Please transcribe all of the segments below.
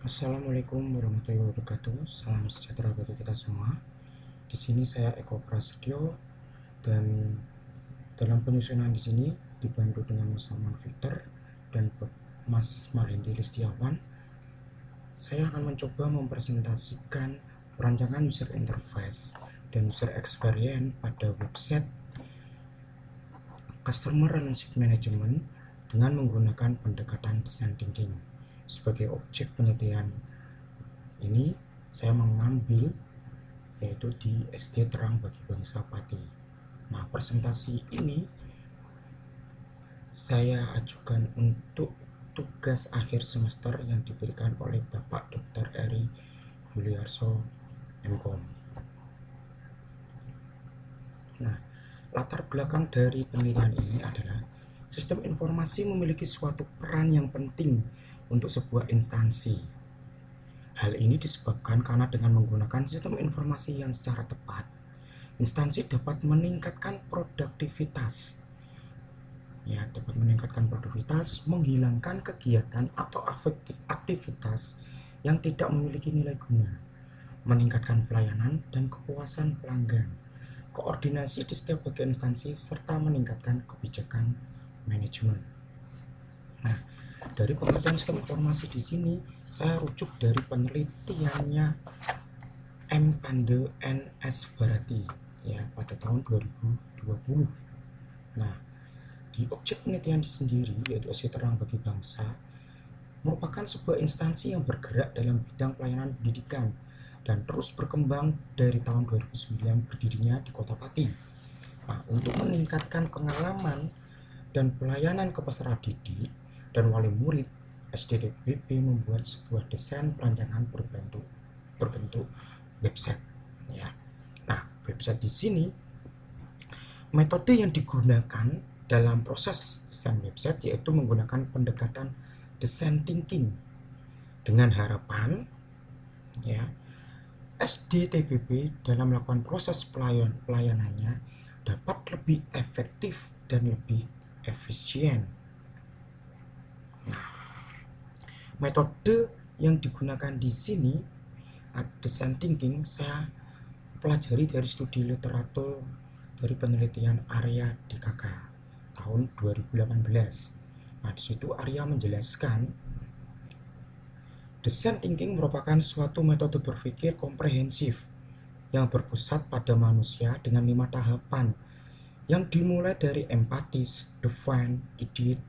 Assalamualaikum warahmatullahi wabarakatuh. Salam sejahtera bagi kita semua. Di sini saya Eko Prasetyo dan dalam penyusunan di sini dibantu dengan Mas Salman Victor dan Mas Marindi Listiawan. Saya akan mencoba mempresentasikan perancangan user interface dan user experience pada website Customer Relationship Management dengan menggunakan pendekatan design thinking. Sebagai objek penelitian ini saya mengambil yaitu di SD Terang Bagi Bangsa Pati. Nah, presentasi ini saya ajukan untuk tugas akhir semester yang diberikan oleh Bapak Dr. Eri Yuliarso MKOM. Nah, latar belakang dari penelitian ini adalah sistem informasi memiliki suatu peran yang penting untuk sebuah instansi. Hal ini disebabkan karena dengan menggunakan sistem informasi yang secara tepat, instansi dapat meningkatkan produktivitas. Menghilangkan kegiatan atau aktivitas yang tidak memiliki nilai guna, meningkatkan pelayanan dan kepuasan pelanggan, koordinasi di setiap bagian instansi, serta meningkatkan kebijakan manajemen. Nah, dari pengertian sistem informasi di sini saya rujuk dari penelitiannya M. Pande N.S. Barati ya pada tahun 2020. Nah, di objek penelitian sendiri yaitu SD Terang Bagi Bangsa merupakan sebuah instansi yang bergerak dalam bidang pelayanan pendidikan dan terus berkembang dari tahun 2009 berdirinya di Kota Pati. Nah, untuk meningkatkan pengalaman dan pelayanan ke peserta didik dan wali murid, SDTBP membuat sebuah desain perancangan berbentuk website. Ya. Nah, website di sini metode yang digunakan dalam proses desain website yaitu menggunakan pendekatan design thinking dengan harapan ya SDTBP dalam melakukan proses pelayanannya dapat lebih efektif dan lebih efisien. Nah, metode yang digunakan di sini design thinking saya pelajari dari studi literatur dari penelitian Arya DKK tahun 2018. Nah, di situ Arya menjelaskan design thinking merupakan suatu metode berpikir komprehensif yang berpusat pada manusia dengan 5 tahapan yang dimulai dari empatis, define, edit,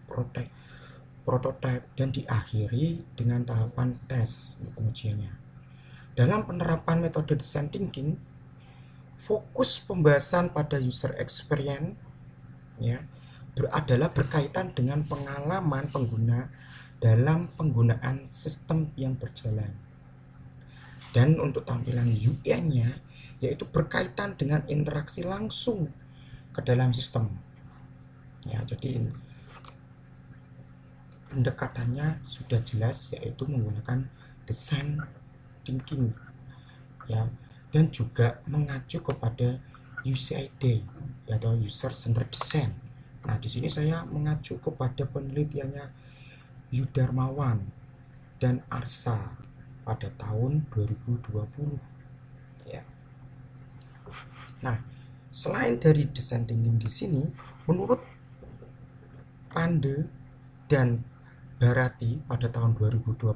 prototype, dan diakhiri dengan tahapan tes pengujiannya. Dalam penerapan metode design thinking, fokus pembahasan pada user experience ya adalah berkaitan dengan pengalaman pengguna dalam penggunaan sistem yang berjalan. Dan untuk tampilan UI-nya yaitu berkaitan dengan interaksi langsung ke dalam sistem. Ya, jadi pendekatannya sudah jelas yaitu menggunakan design thinking ya dan juga mengacu kepada UCID atau user centered design. Nah, di sini saya mengacu kepada penelitiannya Yudarmawan dan Arsa pada tahun 2020 ya. Nah, selain dari design thinking di sini, menurut Pande dan Barati pada tahun 2020,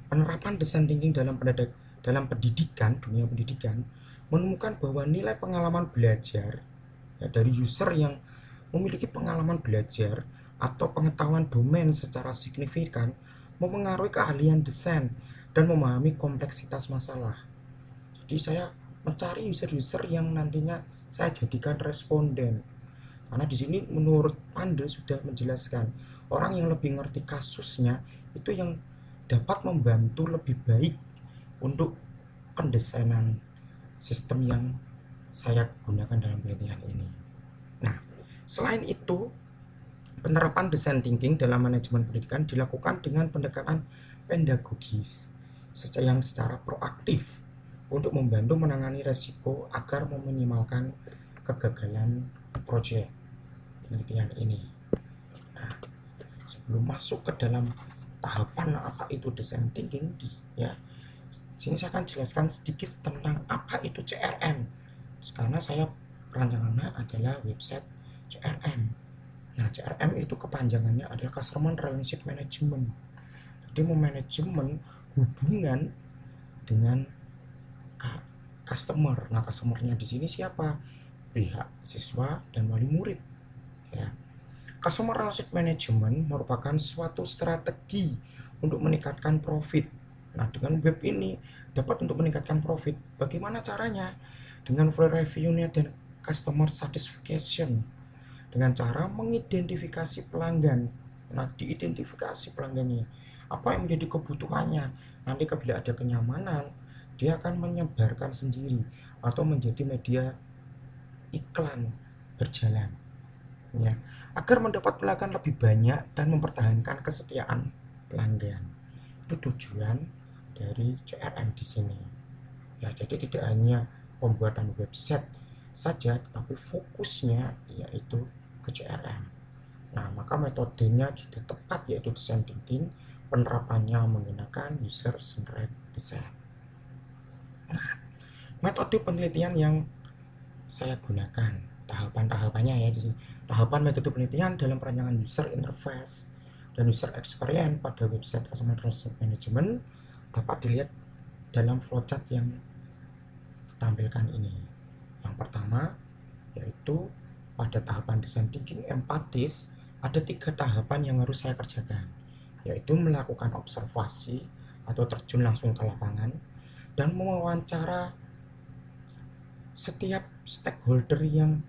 penerapan design thinking dalam pendidikan, dunia pendidikan, menemukan bahwa nilai pengalaman belajar ya, dari user yang memiliki pengalaman belajar atau pengetahuan domain secara signifikan memengaruhi keahlian desain dan memahami kompleksitas masalah. Jadi saya mencari user-user yang nantinya saya jadikan responden. Karena di sini menurut Pande sudah menjelaskan orang yang lebih ngerti kasusnya itu yang dapat membantu lebih baik untuk pendesainan sistem yang saya gunakan dalam penelitian ini. Nah, selain itu, penerapan design thinking dalam manajemen pendidikan dilakukan dengan pendekatan pedagogis yang secara proaktif untuk membantu menangani resiko agar meminimalkan kegagalan proyek penelitian ini. Nah, sebelum masuk ke dalam tahapan apa itu design thinking, ya. Sini saya akan jelaskan sedikit tentang apa itu CRM. Karena saya perancangannya adalah website CRM. Nah, CRM itu kepanjangannya adalah Customer Relationship Management. Jadi memanajemen hubungan dengan customer. Nah, customernya di sini siapa? Pihak siswa dan wali murid. Ya. Customer Relationship Management merupakan suatu strategi untuk meningkatkan profit. Nah, dengan web ini dapat untuk meningkatkan profit. Bagaimana caranya? Dengan free revenue-nya dan customer satisfaction. Dengan cara mengidentifikasi pelanggan. Nah, diidentifikasi pelanggannya. Apa yang menjadi kebutuhannya? Nanti apabila ada kenyamanan, dia akan menyebarkan sendiri atau menjadi media iklan berjalan. Ya, agar mendapat pelanggan lebih banyak dan mempertahankan kesetiaan pelanggan. Itu tujuan dari CRM di sini. Ya, jadi tidak hanya pembuatan website saja, tetapi fokusnya yaitu ke CRM. Nah, maka metodenya sudah tepat, yaitu design thinking. Penerapannya menggunakan user-centered design. Nah, metode penelitian yang saya gunakan, tahapan-tahapannya ya di sini. Tahapan metode penelitian dalam perancangan user interface dan user experience pada website Customer Relationship Management dapat dilihat dalam flowchart yang ditampilkan ini. Yang pertama yaitu pada tahapan design thinking empatis ada 3 tahapan yang harus saya kerjakan, yaitu melakukan observasi atau terjun langsung ke lapangan dan mewawancara setiap stakeholder yang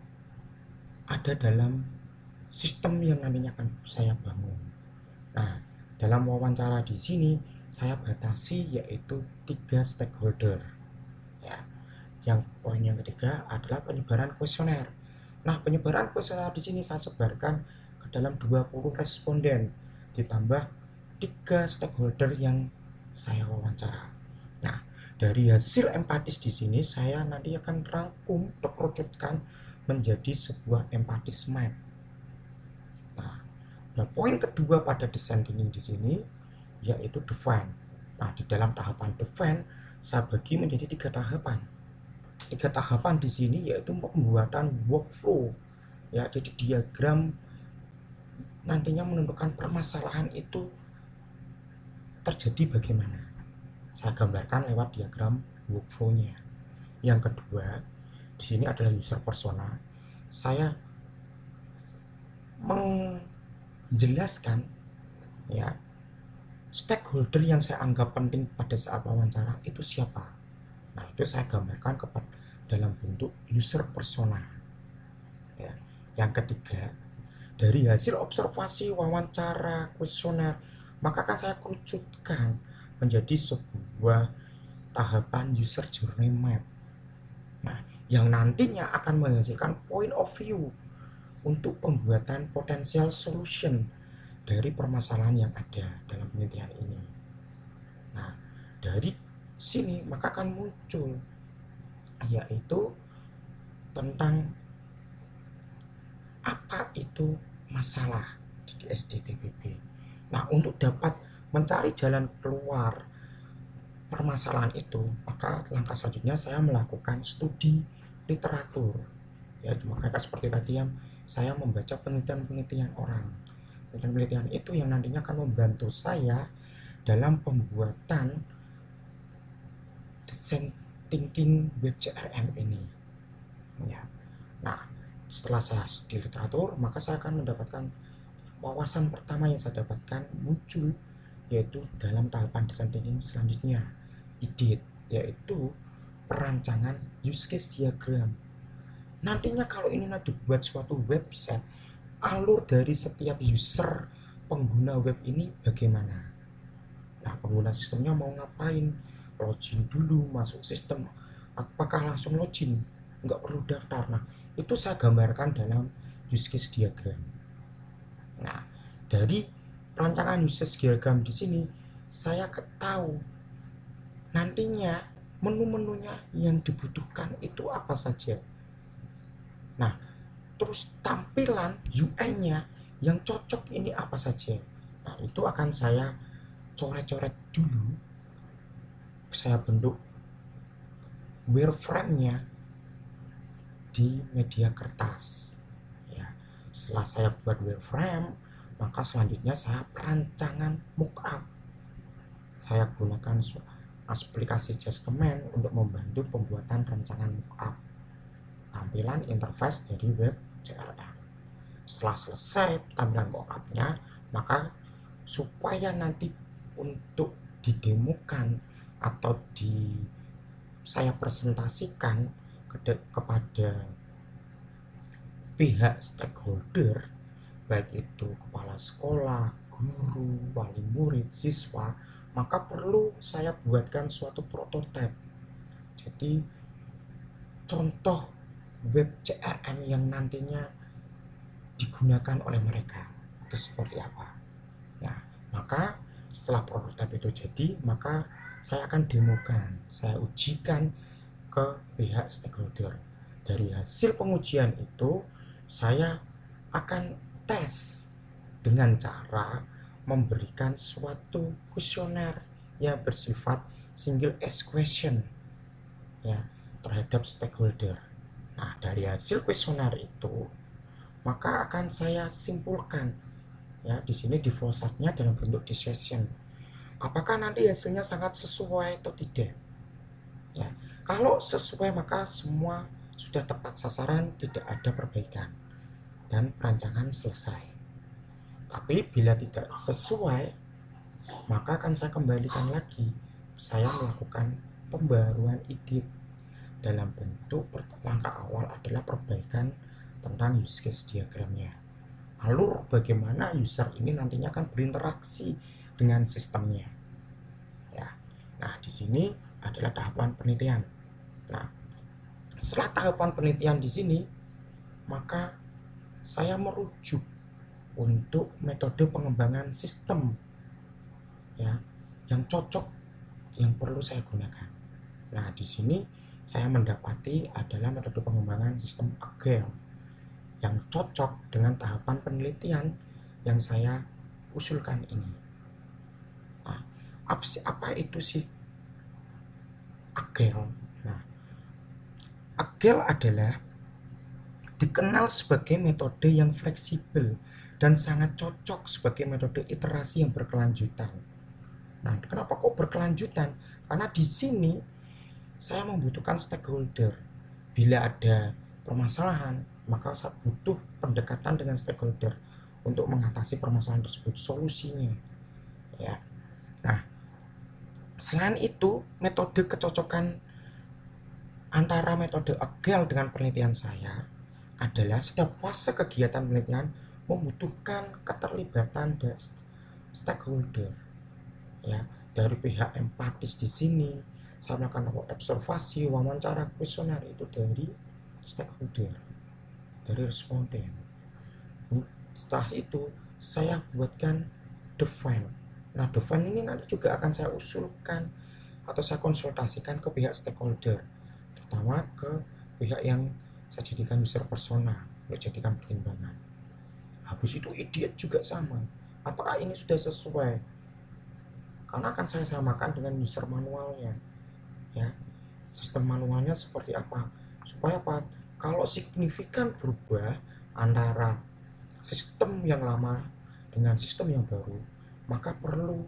ada dalam sistem yang nantinya akan saya bangun. Nah, dalam wawancara di sini saya batasi yaitu 3 stakeholder. Ya. Yang poin yang ketiga adalah penyebaran kuesioner. Nah, penyebaran kuesioner di sini saya sebarkan ke dalam 20 responden ditambah 3 stakeholder yang saya wawancara. Nah, dari hasil empatis di sini saya nanti akan rangkum atau kerucutkan menjadi sebuah empatis map. Nah, poin kedua pada design thinking di sini yaitu define. Nah, di dalam tahapan define saya bagi menjadi 3 tahapan. 3 tahapan di sini yaitu pembuatan workflow. Ya, jadi diagram nantinya menentukan permasalahan itu terjadi bagaimana. Saya gambarkan lewat diagram workflow-nya. Yang kedua, di sini adalah user persona. Saya menjelaskan ya stakeholder yang saya anggap penting pada saat wawancara itu siapa. Nah, itu saya gambarkan dalam bentuk user persona. Ya. Yang ketiga, dari hasil observasi, wawancara, kuesioner, maka akan saya kerucutkan menjadi sebuah tahapan user journey map. Nah, yang nantinya akan menghasilkan point of view untuk pembuatan potensial solution dari permasalahan yang ada dalam penelitian ini. Nah, dari sini maka akan muncul yaitu tentang apa itu masalah di SDTPB. Nah, untuk dapat mencari jalan keluar permasalahan itu, maka langkah selanjutnya saya melakukan studi literatur. Ya, maka seperti tadi yang saya membaca penelitian-penelitian orang. Penelitian itu yang nantinya akan membantu saya dalam pembuatan design thinking web CRM ini. Ya. Nah, setelah saya studi literatur, maka saya akan mendapatkan wawasan pertama yang saya dapatkan muncul yaitu dalam tahapan design thinking selanjutnya, edit, yaitu perancangan use case diagram. Nantinya kalau ini dibuat suatu website, alur dari setiap user pengguna web ini bagaimana? Nah, pengguna sistemnya mau ngapain? Login dulu, masuk sistem. Apakah langsung login? Nggak perlu daftar. Nah, itu saya gambarkan dalam use case diagram. Nah, dari perancangan use case diagram di sini, saya tahu nantinya menu-menunya yang dibutuhkan itu apa saja. Nah, terus tampilan UI-nya yang cocok ini apa saja. Nah, itu akan saya coret-coret dulu, saya bentuk wireframe-nya di media kertas ya. Setelah saya buat wireframe, maka selanjutnya saya perancangan mockup. Saya gunakan aplikasi Justament untuk membantu pembuatan rancangan mockup tampilan interface dari web CRM. Setelah selesai tampilan mockupnya, maka supaya nanti untuk didemokan atau saya presentasikan kepada pihak stakeholder, baik itu kepala sekolah, guru, wali murid, siswa, maka perlu saya buatkan suatu prototipe. Jadi contoh web CRM yang nantinya digunakan oleh mereka itu seperti apa. Nah, maka setelah prototipe itu jadi, maka saya akan demokan, saya ujikan ke pihak stakeholder. Dari hasil pengujian itu, saya akan tes dengan cara memberikan suatu kuesioner yang bersifat single ask question ya terhadap stakeholder. Nah, dari hasil kuesioner itu, maka akan saya simpulkan ya di sini di flowchart-nya dalam bentuk decision. Apakah nanti hasilnya sangat sesuai atau tidak? Ya, kalau sesuai maka semua sudah tepat sasaran, tidak ada perbaikan dan perancangan selesai. Tapi bila tidak sesuai, maka akan saya kembalikan lagi. Saya melakukan pembaruan edit dalam bentuk langkah awal adalah perbaikan tentang use case diagramnya. Lalu bagaimana user ini nantinya akan berinteraksi dengan sistemnya. Ya. Nah, di sini adalah tahapan penelitian. Nah, setelah tahapan penelitian di sini, maka saya merujuk untuk metode pengembangan sistem ya yang cocok yang perlu saya gunakan. Nah, di sini saya mendapati adalah metode pengembangan sistem Agile yang cocok dengan tahapan penelitian yang saya usulkan ini. Nah, apa itu sih Agile? Nah, Agile adalah dikenal sebagai metode yang fleksibel dan sangat cocok sebagai metode iterasi yang berkelanjutan. Nah, kenapa kok berkelanjutan? Karena di sini saya membutuhkan stakeholder. Bila ada permasalahan, maka saya butuh pendekatan dengan stakeholder untuk mengatasi permasalahan tersebut, solusinya. Ya. Nah, selain itu, metode kecocokan antara metode Agile dengan penelitian saya adalah setiap fase kegiatan penelitian membutuhkan keterlibatan dari stakeholder. Ya, dari pihak empatis di sini saya melakukan observasi, wawancara, kuesioner itu dari stakeholder, dari responden. Setelah itu saya buatkan define. Nah, define ini nanti juga akan saya usulkan atau saya konsultasikan ke pihak stakeholder, terutama ke pihak yang saya jadikan user persona untuk jadikan pertimbangan. Habis itu idiot juga sama, apakah ini sudah sesuai, karena akan saya samakan dengan user manualnya ya, sistem manualnya seperti apa, supaya apa, kalau signifikan berubah antara sistem yang lama dengan sistem yang baru, maka perlu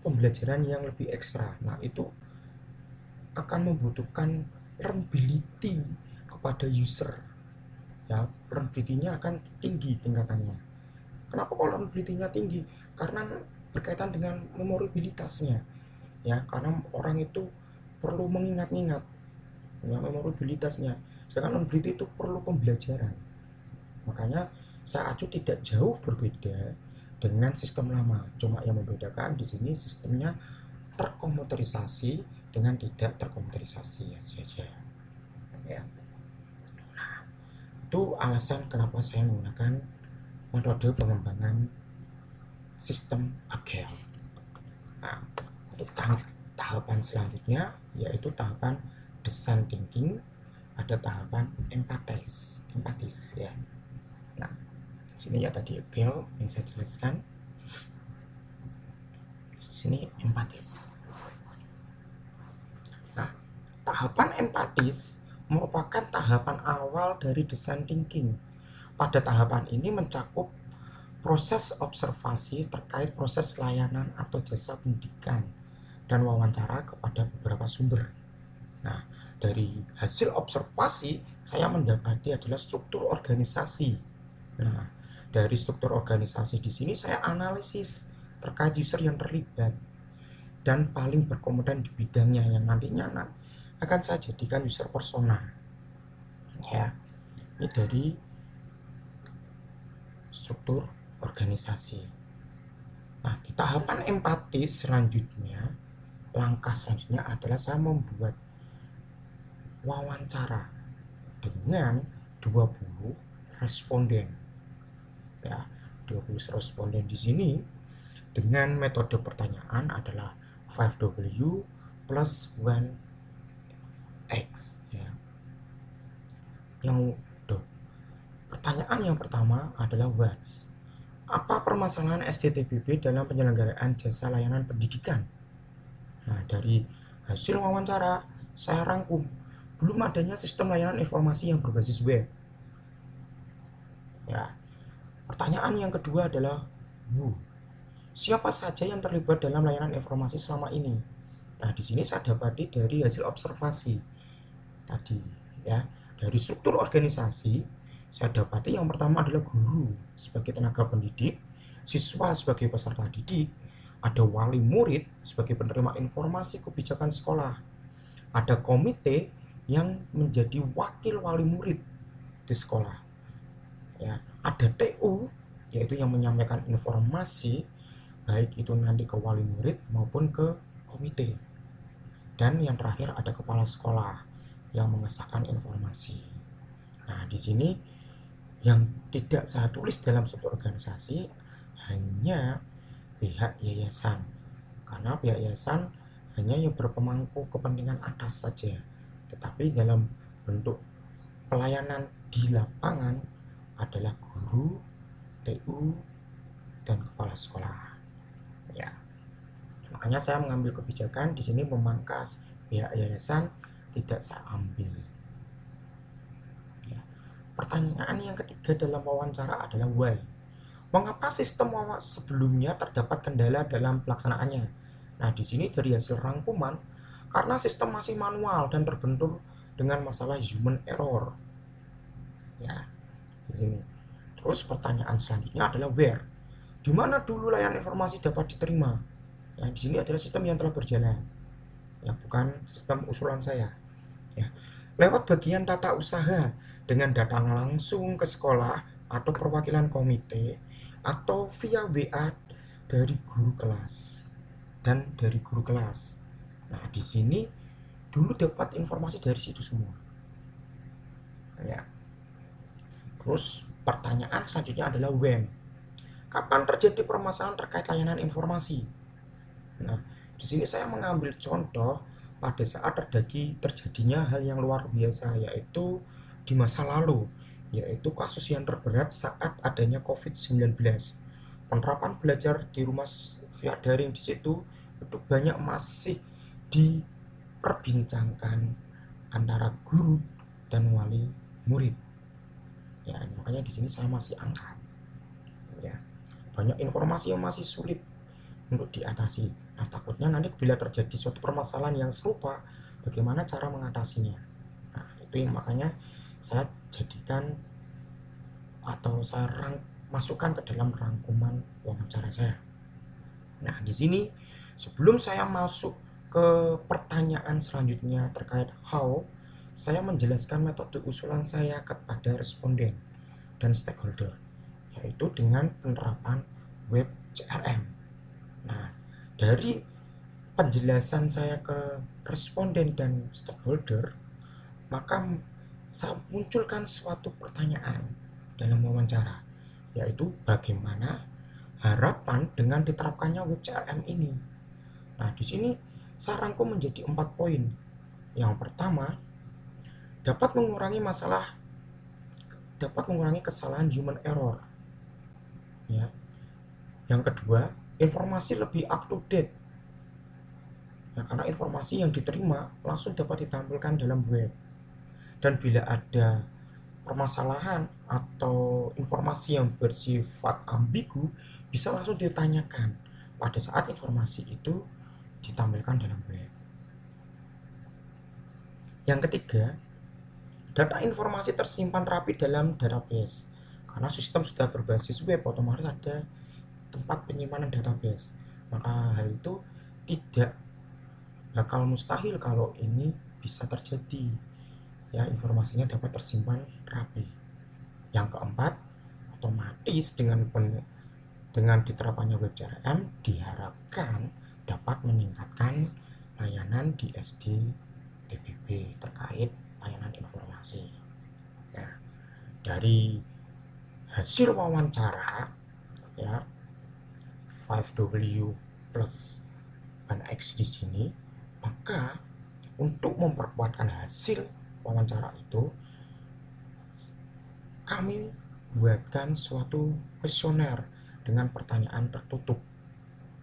pembelajaran yang lebih ekstra. Nah, itu akan membutuhkan learnability kepada user ya, learnability-nya akan tinggi tingkatannya. Kenapa kalau learnability-nya tinggi? Karena berkaitan dengan memoribilitasnya ya, karena orang itu perlu mengingat-ingat ya, memoribilitasnya. Sedangkan learnability itu perlu pembelajaran. Makanya saya acu tidak jauh berbeda dengan sistem lama, cuma yang membedakan di sini sistemnya terkomputerisasi dengan tidak terkomputerisasi saja ya. Nah, itu alasan kenapa saya menggunakan metode pengembangan sistem Agile. Nah, untuk tahapan selanjutnya yaitu tahapan design thinking, ada tahapan empatis ya. Nah, sini ya tadi Agile yang saya jelaskan. sini empatis. Nah, tahapan empatis merupakan tahapan awal dari design thinking. Pada tahapan ini mencakup proses observasi terkait proses layanan atau jasa pendidikan dan wawancara kepada beberapa sumber. Nah, dari hasil observasi saya mendapati adalah struktur organisasi. Nah, dari struktur organisasi di sini saya analisis terkait user yang terlibat dan paling berkompeten di bidangnya yang nantinya akan saya jadikan user persona. Ya, ini dari struktur organisasi. Nah, di tahapan empatis selanjutnya, langkah selanjutnya adalah saya membuat wawancara dengan 20 responden. Ya, 20 responden di sini dengan metode pertanyaan adalah 5W plus 1X. Ya. Pertanyaan yang pertama adalah what's. Apa permasalahan STTBB dalam penyelenggaraan jasa layanan pendidikan? Nah, dari hasil wawancara saya rangkum belum adanya sistem layanan informasi yang berbasis web. Ya. Pertanyaan yang kedua adalah who. Siapa saja yang terlibat dalam layanan informasi selama ini? Nah, di sini saya dapati dari hasil observasi tadi, ya. Dari struktur organisasi, saya dapati yang pertama adalah guru sebagai tenaga pendidik, siswa sebagai peserta didik, ada wali murid sebagai penerima informasi kebijakan sekolah, ada komite yang menjadi wakil wali murid di sekolah, ya. Ada TU yaitu yang menyampaikan informasi baik itu nanti ke wali murid maupun ke komite, dan yang terakhir ada kepala sekolah yang mengesahkan informasi. Nah, di sini yang tidak saya tulis dalam suatu organisasi hanya pihak yayasan, karena pihak yayasan hanya yang berpemangku kepentingan atas saja, tetapi dalam bentuk pelayanan di lapangan adalah guru, TU, dan kepala sekolah. Ya, makanya saya mengambil kebijakan di sini memangkas pihak yayasan, tidak saya ambil. Ya. Pertanyaan yang ketiga dalam wawancara adalah why. Mengapa sistem sebelumnya terdapat kendala dalam pelaksanaannya? Nah, di sini dari hasil rangkuman, karena sistem masih manual dan terbentur dengan masalah human error. Ya, di sini. Terus pertanyaan selanjutnya adalah where. Di mana dulu layanan informasi dapat diterima? Yang di sini adalah sistem yang telah berjalan, ya, bukan sistem usulan saya. Ya. Lewat bagian tata usaha dengan datang langsung ke sekolah atau perwakilan komite atau via WA dari guru kelas dan dari guru kelas. Nah, di sini dulu dapat informasi dari situ semua. Ya. Terus pertanyaan selanjutnya adalah when. Kapan terjadi permasalahan terkait layanan informasi? Nah, di sini saya mengambil contoh pada saat terjadinya hal yang luar biasa, yaitu di masa lalu, yaitu kasus yang terberat saat adanya COVID-19. Penerapan belajar di rumah via daring di situ itu banyak masih diperbincangkan antara guru dan wali murid. Ya, makanya di sini saya masih angkat. Ya, banyak informasi yang masih sulit untuk diatasi. Nah, takutnya nanti bila terjadi suatu permasalahan yang serupa, bagaimana cara mengatasinya. Nah, itu yang makanya saya jadikan atau saya masukkan ke dalam rangkuman wawancara saya. Nah, di sini sebelum saya masuk ke pertanyaan selanjutnya terkait how, saya menjelaskan metode usulan saya kepada responden dan stakeholder, yaitu dengan penerapan web CRM. Nah, dari penjelasan saya ke responden dan stakeholder, maka saya munculkan suatu pertanyaan dalam wawancara, yaitu bagaimana harapan dengan diterapkannya web CRM ini. Nah, di sini saya rangkum menjadi 4 poin. Yang pertama, dapat mengurangi kesalahan human error. Ya. Yang kedua, informasi lebih up to date Ya, karena informasi yang diterima langsung dapat ditampilkan dalam web. Dan bila ada permasalahan atau informasi yang bersifat ambigu, bisa langsung ditanyakan pada saat informasi itu ditampilkan dalam web. Yang ketiga, data informasi tersimpan rapi dalam database. Karena sistem sudah berbasis web, otomatis ada tempat penyimpanan database. Maka hal itu tidak bakal mustahil kalau ini bisa terjadi. Ya, informasinya dapat tersimpan rapi. Yang keempat, otomatis dengan diterapkannya web CRM diharapkan dapat meningkatkan layanan di SDTPB terkait layanan informasi. Nah, dari hasil wawancara ya 5W plus 1X di sini, maka untuk memperkuatkan hasil wawancara itu, kami buatkan suatu kuesioner dengan pertanyaan tertutup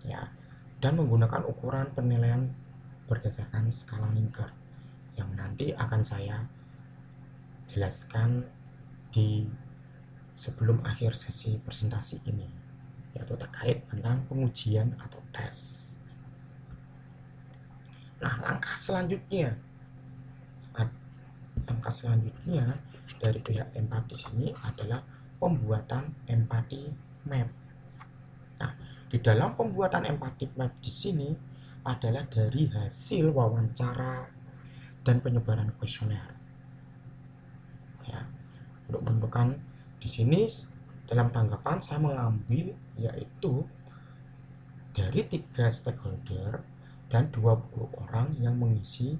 ya, dan menggunakan ukuran penilaian berdasarkan skala Likert yang nanti akan saya jelaskan di sebelum akhir sesi presentasi ini, yaitu terkait tentang pengujian atau tes. Nah, langkah selanjutnya dari pihak empati sini adalah pembuatan empati map. Nah, di dalam pembuatan empati map di sini adalah dari hasil wawancara dan penyebaran kuesioner. Ya, untuk menentukan di sini dalam tanggapan saya mengambil yaitu dari 3 stakeholder dan 20 orang yang mengisi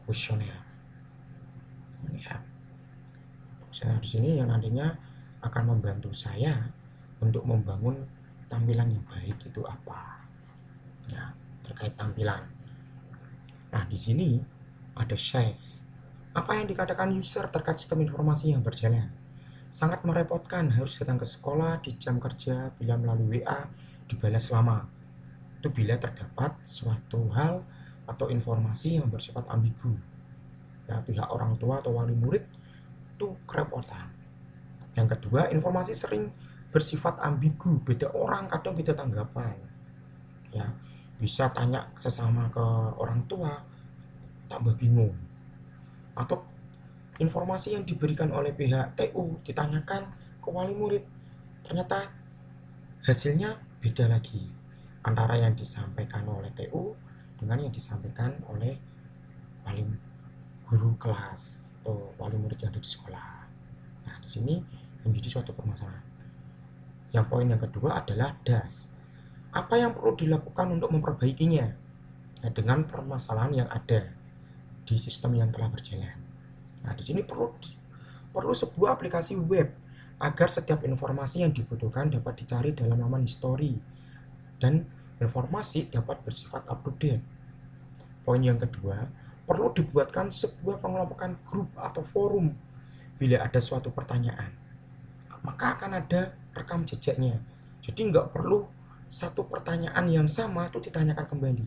kuesioner. Ya. Saya di sini yang nantinya akan membantu saya untuk membangun tampilan yang baik itu apa. Ya, terkait tampilan. Nah, di sini ada size. Apa yang dikatakan user terkait sistem informasi yang berjalan? Sangat merepotkan, harus datang ke sekolah di jam kerja, bila melalui WA dibalas lama. Itu bila terdapat suatu hal atau informasi yang bersifat ambigu. Ya, pihak orang tua atau wali murid itu kerepotan. Yang kedua, informasi sering bersifat ambigu, beda orang kadang beda tanggapan. Ya, bisa tanya sesama ke orang tua tambah bingung. Atau informasi yang diberikan oleh pihak TU ditanyakan ke wali murid, ternyata hasilnya beda lagi antara yang disampaikan oleh TU dengan yang disampaikan oleh wali guru kelas atau wali murid yang ada di sekolah. Nah, di sini menjadi suatu permasalahan. Yang poin yang kedua adalah DAS. Apa yang perlu dilakukan untuk memperbaikinya? Nah, dengan permasalahan yang ada di sistem yang telah berjalan. Nah, di sini perlu sebuah aplikasi web agar setiap informasi yang dibutuhkan dapat dicari dalam laman history dan informasi dapat bersifat up to date. Poin yang kedua, perlu dibuatkan sebuah pengelompokan grup atau forum. Bila ada suatu pertanyaan, maka akan ada rekam jejaknya. Jadi nggak perlu satu pertanyaan yang sama itu ditanyakan kembali.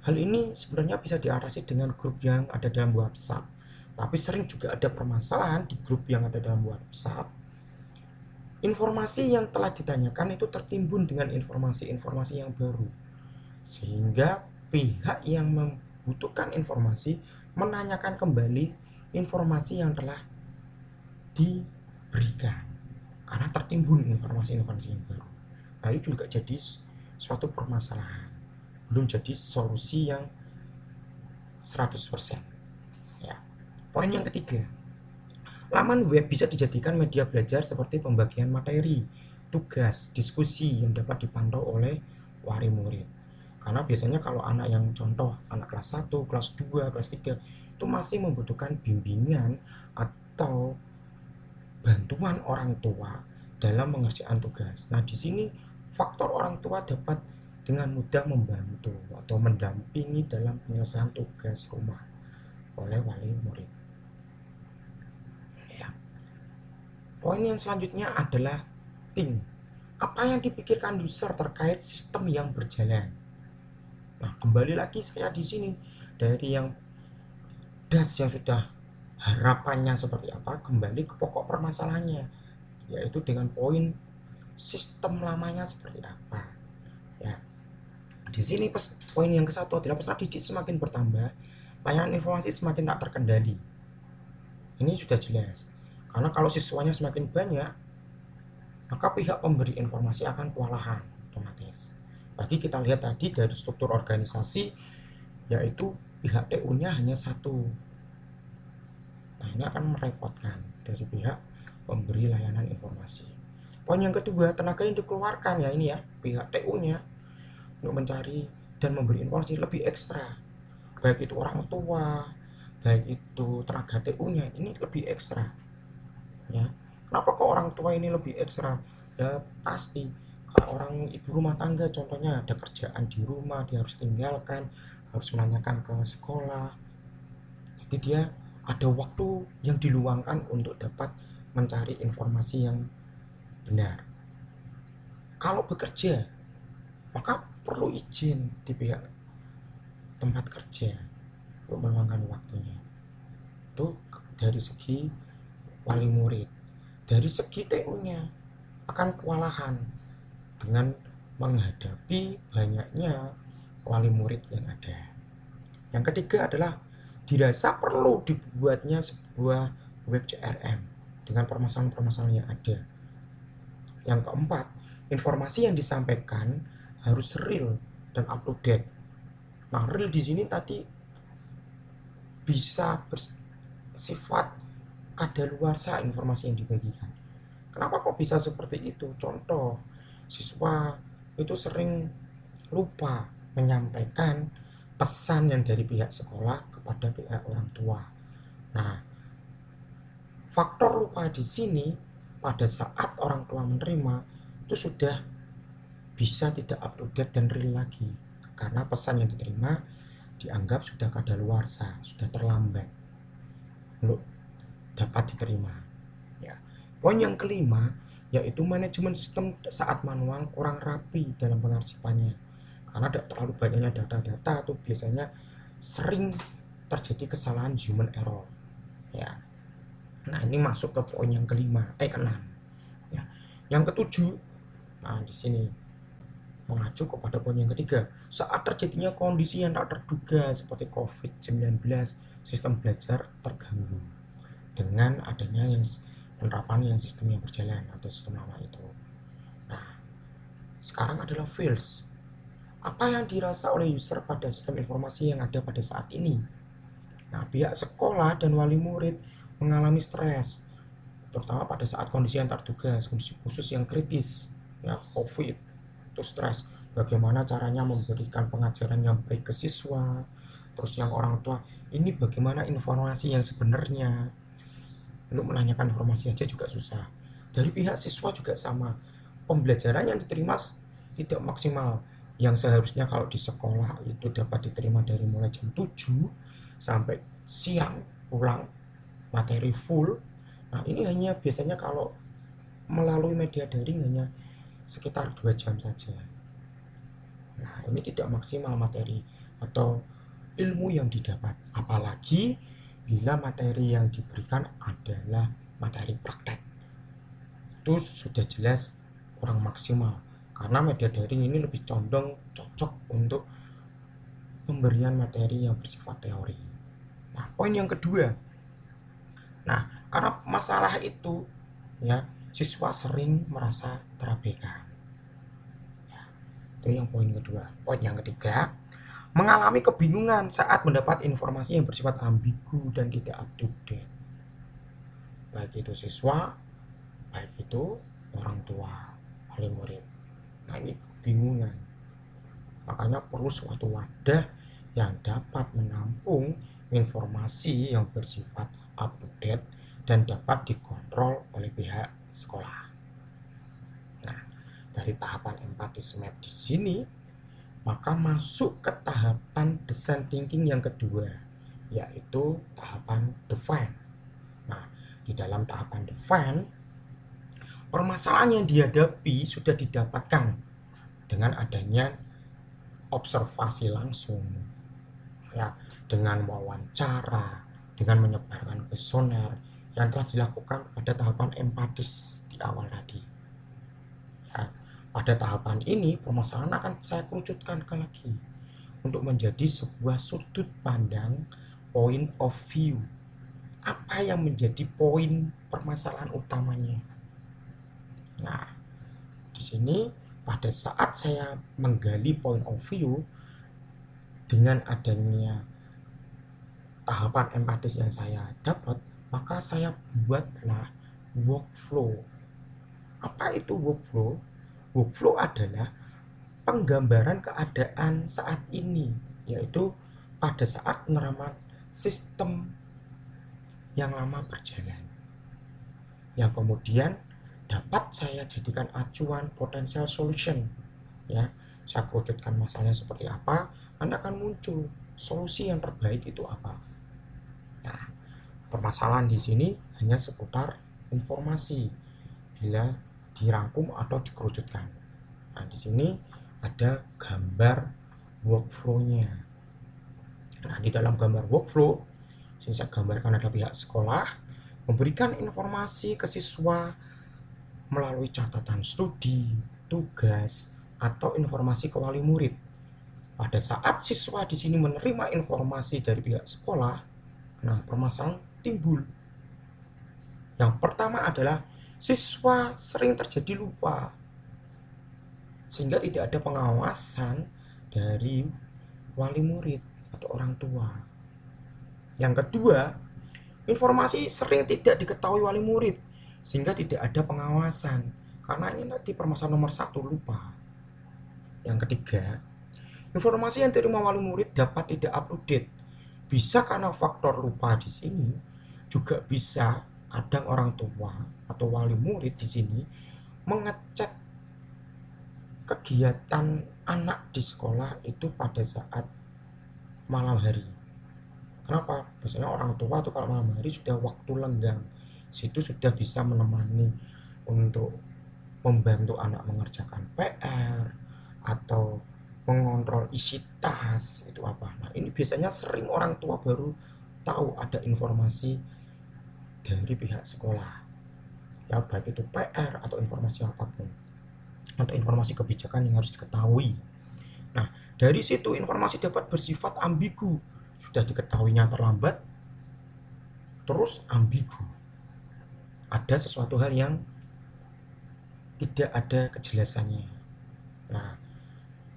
Hal ini sebenarnya bisa diatasi dengan grup yang ada dalam WhatsApp. Tapi sering juga ada permasalahan di grup yang ada dalam WhatsApp. Informasi yang telah ditanyakan itu tertimbun dengan informasi-informasi yang baru. Sehingga pihak yang membutuhkan informasi menanyakan kembali informasi yang telah diberikan. Karena tertimbun informasi-informasi yang baru. Nah, itu juga jadi suatu permasalahan. Belum jadi solusi yang 100%. Ya. Poin yang ketiga, laman web bisa dijadikan media belajar seperti pembagian materi, tugas, diskusi yang dapat dipantau oleh wali murid. Karena biasanya kalau anak yang contoh anak kelas 1, kelas 2, kelas 3 itu masih membutuhkan bimbingan atau bantuan orang tua dalam mengerjakan tugas. Nah, di sini faktor orang tua dapat dengan mudah membantu atau mendampingi dalam penyelesaian tugas rumah oleh wali murid. Ya. Poin yang selanjutnya adalah think. Apa yang dipikirkan user terkait sistem yang berjalan? Nah, kembali lagi saya di sini dari yang das yang sudah harapannya seperti apa, kembali ke pokok permasalahannya, yaitu dengan poin sistem lamanya seperti apa. Ya, di sini poin yang ke-1 adalah peserta didik semakin bertambah, layanan informasi semakin tak terkendali. Ini sudah jelas. Karena kalau siswanya semakin banyak, maka pihak pemberi informasi akan kewalahan otomatis. Bagi kita lihat tadi dari struktur organisasi, yaitu pihak TU-nya hanya satu. Nah, ini akan merepotkan dari pihak pemberi layanan informasi. Poin yang kedua, tenaga yang dikeluarkan ya ini ya, pihak TU-nya untuk mencari dan memberi informasi lebih ekstra. Baik itu orang tua, baik itu tenaga TU-nya, ini lebih ekstra. Ya. Kenapa kok orang tua ini lebih ekstra? Ya pasti kalau orang ibu rumah tangga contohnya ada kerjaan di rumah, dia harus tinggalkan, harus menanyakan ke sekolah. Jadi dia ada waktu yang diluangkan untuk dapat mencari informasi yang benar. Kalau bekerja, maka perlu izin di pihak tempat kerja untuk meluangkan waktunya. Itu dari segi wali murid. Dari segi TU-nya akan kewalahan dengan menghadapi banyaknya wali murid yang ada. Yang ketiga adalah dirasa perlu dibuatnya sebuah web CRM dengan permasalahan-permasalahan yang ada. Yang keempat, informasi yang disampaikan harus real dan up to date. Nah, real di sini tadi bisa bersifat kadaluarsa informasi yang dibagikan. Kenapa kok bisa seperti itu? Contoh, siswa itu sering lupa menyampaikan pesan yang dari pihak sekolah kepada pihak orang tua. Nah, faktor lupa di sini pada saat orang tua menerima itu sudah bisa tidak up to date dan real lagi karena pesan yang diterima dianggap sudah kadaluarsa, sudah terlambat untuk dapat diterima. Ya. Poin yang kelima yaitu manajemen sistem saat manual kurang rapi dalam pengarsipannya. Karena terlalu banyaknya data-data itu biasanya sering terjadi kesalahan human error. Ya. Nah, ini masuk ke poin yang keenam. Ya. Yang ketujuh, nah di sini mengacu kepada poin yang ketiga. Saat terjadinya kondisi yang tak terduga seperti COVID-19, sistem belajar terganggu dengan adanya yang penerapan yang sistem yang berjalan atau sistem lama itu. Nah, sekarang adalah feels. Apa yang dirasa oleh user pada sistem informasi yang ada pada saat ini? Nah, pihak sekolah dan wali murid mengalami stres, terutama pada saat kondisi yang terduga, kondisi khusus yang kritis, ya COVID, itu stres. Bagaimana caranya memberikan pengajaran yang baik ke siswa, terus yang orang tua, ini bagaimana informasi yang sebenarnya, untuk menanyakan informasi aja juga susah. Dari pihak siswa juga sama, pembelajaran yang diterima tidak maksimal. Yang seharusnya kalau di sekolah itu dapat diterima dari mulai jam 7 sampai siang pulang materi full. Nah, ini hanya biasanya kalau melalui media daring hanya sekitar 2 jam saja. Nah, ini tidak maksimal materi atau ilmu yang didapat. Apalagi bila materi yang diberikan adalah materi praktek. Itu sudah jelas kurang maksimal. Karena media daring ini lebih condong cocok untuk pemberian materi yang bersifat teori. Nah, poin yang kedua. Nah, karena masalah itu, ya, siswa sering merasa terabaikan. Ya, itu yang poin kedua. Poin yang ketiga, mengalami kebingungan saat mendapat informasi yang bersifat ambigu dan tidak up to date. Baik itu siswa, baik itu orang tua, wali murid. Nah, ini kebingungan. Makanya perlu suatu wadah yang dapat menampung informasi yang bersifat up to date dan dapat dikontrol oleh pihak sekolah. Nah, dari tahapan empatis map di sini, maka masuk ke tahapan design thinking yang kedua, yaitu tahapan define. Nah, di dalam tahapan define, permasalahan yang dihadapi sudah didapatkan dengan adanya observasi langsung, ya, dengan wawancara, dengan menyebarkan kuesioner yang telah dilakukan pada tahapan empatis di awal tadi. Ya, pada tahapan ini permasalahan akan saya kerucutkan lagi untuk menjadi sebuah sudut pandang, point of view. Apa yang menjadi poin permasalahan utamanya? Nah, di sini pada saat saya menggali point of view dengan adanya tahapan empatis yang saya dapat, maka saya buatlah workflow. Apa itu workflow? Workflow adalah penggambaran keadaan saat ini, yaitu pada saat penerapan sistem yang lama berjalan, yang kemudian dapat saya jadikan acuan potential solution. Ya, saya kerucutkan masalahnya seperti apa, nanti akan muncul solusi yang terbaik itu apa. Nah, permasalahan di sini hanya seputar informasi bila dirangkum atau dikerucutkan. Nah, di sini ada gambar workflow-nya. Nah, di dalam gambar workflow, saya gambarkan ada pihak sekolah memberikan informasi ke siswa melalui catatan studi, tugas, atau informasi ke wali murid. Pada saat siswa di sini menerima informasi dari pihak sekolah, nah permasalahan timbul. Yang pertama adalah siswa sering terjadi lupa, sehingga tidak ada pengawasan dari wali murid atau orang tua. Yang kedua, informasi sering tidak diketahui wali murid, sehingga tidak ada pengawasan. Karena ini nanti permasalahan nomor 1, lupa. Yang ketiga, informasi yang diterima wali murid dapat tidak up-to-date. Bisa karena faktor lupa di sini, juga bisa kadang orang tua atau wali murid di sini mengecek kegiatan anak di sekolah itu pada saat malam hari. Kenapa? Biasanya orang tua tuh kalau malam hari sudah waktu lenggang, situ sudah bisa menemani untuk membantu anak mengerjakan PR atau mengontrol isi tas itu apa. Nah, ini biasanya sering orang tua baru tahu ada informasi dari pihak sekolah, ya baik itu PR atau informasi apapun, atau informasi kebijakan yang harus diketahui. Nah, dari situ informasi dapat bersifat ambigu, sudah diketahuinya terlambat, terus ambigu. Ada sesuatu hal yang tidak ada kejelasannya. Nah,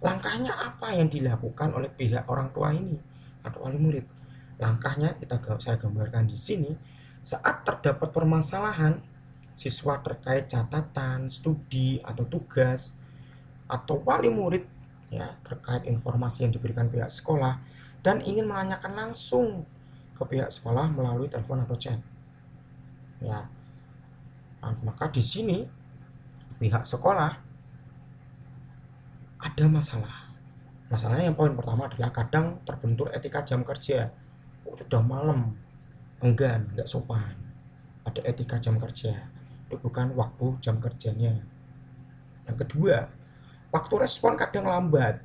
langkahnya apa yang dilakukan oleh pihak orang tua ini atau wali murid? Langkahnya saya gambarkan di sini. Saat terdapat permasalahan, siswa terkait catatan, studi atau tugas, atau wali murid ya terkait informasi yang diberikan pihak sekolah dan ingin menanyakan langsung ke pihak sekolah melalui telepon atau chat. Ya. Nah, maka di sini pihak sekolah ada masalah. Masalahnya yang poin pertama adalah kadang terbentur etika jam kerja. Sudah malam, enggan, nggak sopan. Ada etika jam kerja. Itu bukan waktu jam kerjanya. Yang kedua, waktu respon kadang lambat.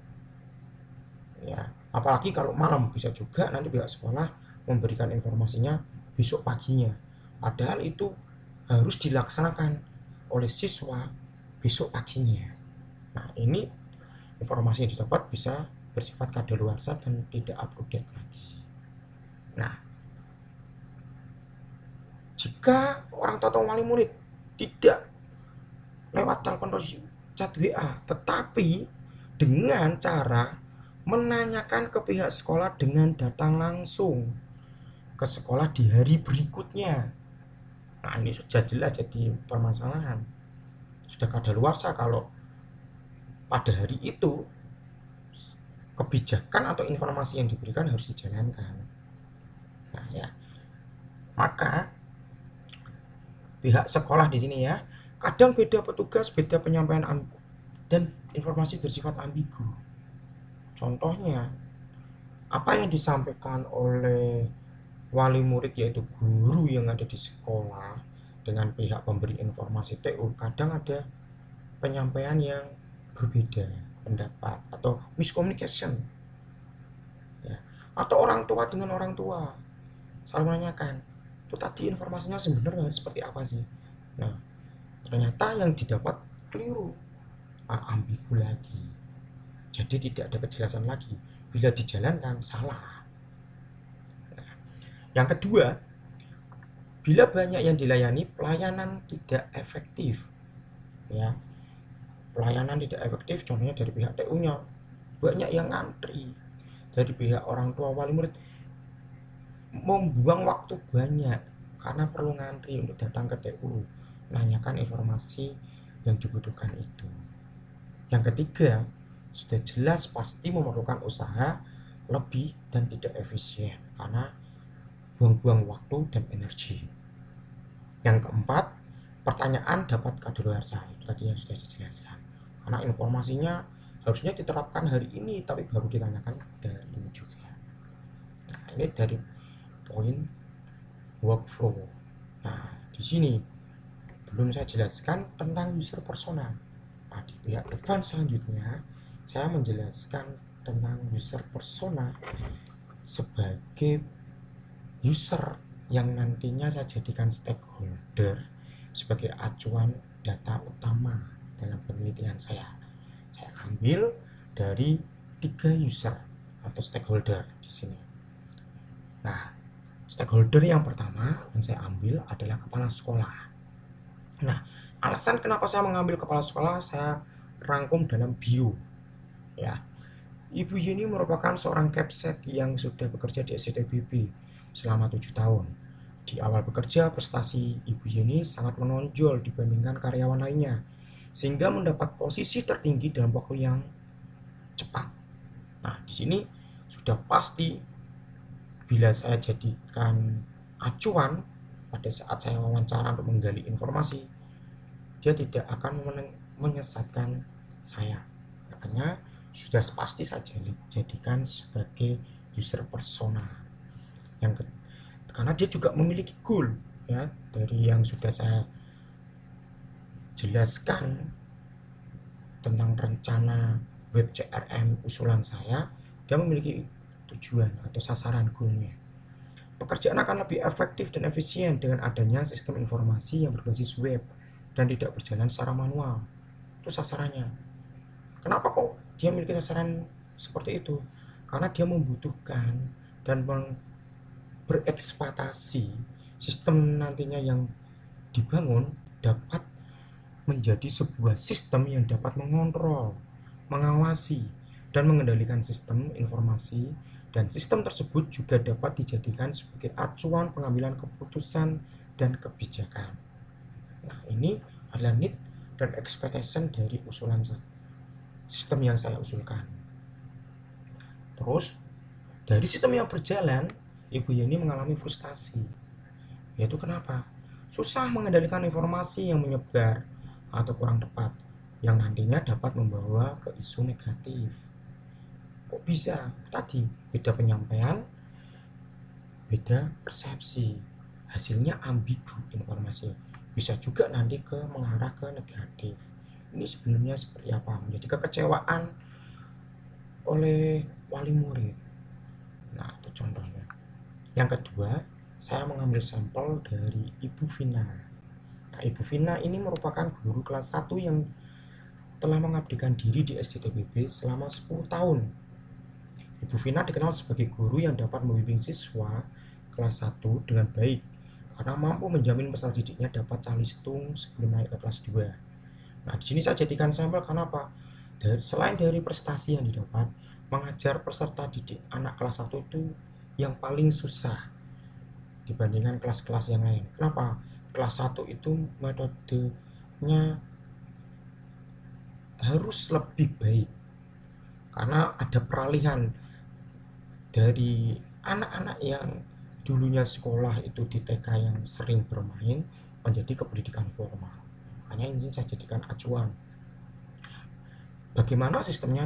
Ya, apalagi kalau malam, bisa juga nanti pihak sekolah memberikan informasinya besok paginya. Padahal itu harus dilaksanakan oleh siswa besok paginya. Nah, ini informasi yang didapat bisa bersifat kadaluarsa dan tidak up-to-date lagi. Nah, jika orang tua atau wali murid tidak lewat telepon atau chat WA, tetapi dengan cara menanyakan ke pihak sekolah dengan datang langsung ke sekolah di hari berikutnya. Nah, ini sudah jelas jadi permasalahan. Sudah kadaluarsa kalau pada hari itu kebijakan atau informasi yang diberikan harus dijalankan. Nah, ya. Maka pihak sekolah di sini ya, kadang beda petugas, beda penyampaian dan informasi bersifat ambigu. Contohnya, apa yang disampaikan oleh wali murid yaitu guru yang ada di sekolah dengan pihak pemberi informasi TU kadang ada penyampaian yang berbeda. pendapat atau miscommunication, ya. Atau orang tua dengan orang tua saling menanyakan, itu tadi informasinya sebenarnya seperti apa sih? Nah, ternyata yang didapat keliru, ambigu lagi. Jadi tidak ada kejelasan lagi. Bila dijalankan salah. Nah, yang kedua, bila banyak yang dilayani, pelayanan tidak efektif. Ya, pelayanan tidak efektif contohnya dari pihak TU-nya. Banyak yang ngantri. Dari pihak orang tua wali murid membuang waktu banyak karena perlu ngantri untuk datang ke TU, menanyakan informasi yang dibutuhkan itu. Yang ketiga, sudah jelas pasti memerlukan usaha lebih dan tidak efisien karena buang-buang waktu dan energi. Yang keempat, pertanyaan dapat kadaluarsa, itu tadi yang sudah dijelaskan. Karena informasinya harusnya diterapkan hari ini, tapi baru ditanyakan dari ini juga. Nah, ini dari poin workflow. Nah, di sini belum saya jelaskan tentang user persona. Nah, di pihak depan selanjutnya saya menjelaskan tentang user persona sebagai user yang nantinya saya jadikan stakeholder sebagai acuan data utama dalam penelitian saya. Saya ambil dari 3 user atau stakeholder di sini. Nah, stakeholder yang pertama yang saya ambil adalah kepala sekolah. Nah, alasan kenapa saya mengambil kepala sekolah saya rangkum dalam bio. Ya, Ibu Yeni merupakan seorang Capsek yang sudah bekerja di SCTBB selama 7 tahun. Di awal bekerja, prestasi Ibu Yeni sangat menonjol dibandingkan karyawan lainnya, sehingga mendapat posisi tertinggi dalam waktu yang cepat. Nah, di sini sudah pasti bila saya jadikan acuan pada saat saya wawancara untuk menggali informasi, dia tidak akan menyesatkan saya. Makanya sudah pasti saya jadikan sebagai user persona karena dia juga memiliki goal, ya, dari yang sudah saya jelaskan tentang rencana web CRM usulan saya. Dia memiliki tujuan atau sasaran goalnya. Pekerjaan akan lebih efektif dan efisien dengan adanya sistem informasi yang berbasis web dan tidak berjalan secara manual. Itu sasarannya. Kenapa kok dia memiliki sasaran seperti itu? Karena dia membutuhkan dan berekspektasi sistem nantinya yang dibangun dapat menjadi sebuah sistem yang dapat mengontrol, mengawasi, dan mengendalikan sistem informasi, dan sistem tersebut juga dapat dijadikan sebagai acuan pengambilan keputusan dan kebijakan. Nah, ini adalah need dan expectation dari usulan sistem yang saya usulkan. Terus, dari sistem yang berjalan, Ibu Yeni mengalami frustasi. Yaitu kenapa? Susah mengendalikan informasi yang menyebar atau kurang tepat, yang nantinya dapat membawa ke isu negatif. Kok bisa? Tadi, beda penyampaian, beda persepsi. Hasilnya ambigu informasi. Bisa juga nanti mengarah ke negatif. Ini sebenarnya seperti apa? Menjadi kekecewaan oleh wali murid. Nah, itu contohnya. Yang kedua, saya mengambil sampel dari Ibu Vina. Nah, Ibu Vina ini merupakan guru kelas 1 yang telah mengabdikan diri di SCTBB selama 10 tahun. Ibu Vina dikenal sebagai guru yang dapat membimbing siswa kelas 1 dengan baik karena mampu menjamin peserta didiknya dapat calistung sebelum naik ke kelas 2. Nah, di sini saya jadikan sampel kenapa? Selain dari prestasi yang didapat, mengajar peserta didik anak kelas 1 itu yang paling susah dibandingkan kelas-kelas yang lain. Kenapa? Kelas 1 itu metodenya harus lebih baik karena ada peralihan dari anak-anak yang dulunya sekolah itu di TK yang sering bermain menjadi ke pendidikan formal. Makanya ini saya jadikan acuan. Bagaimana sistemnya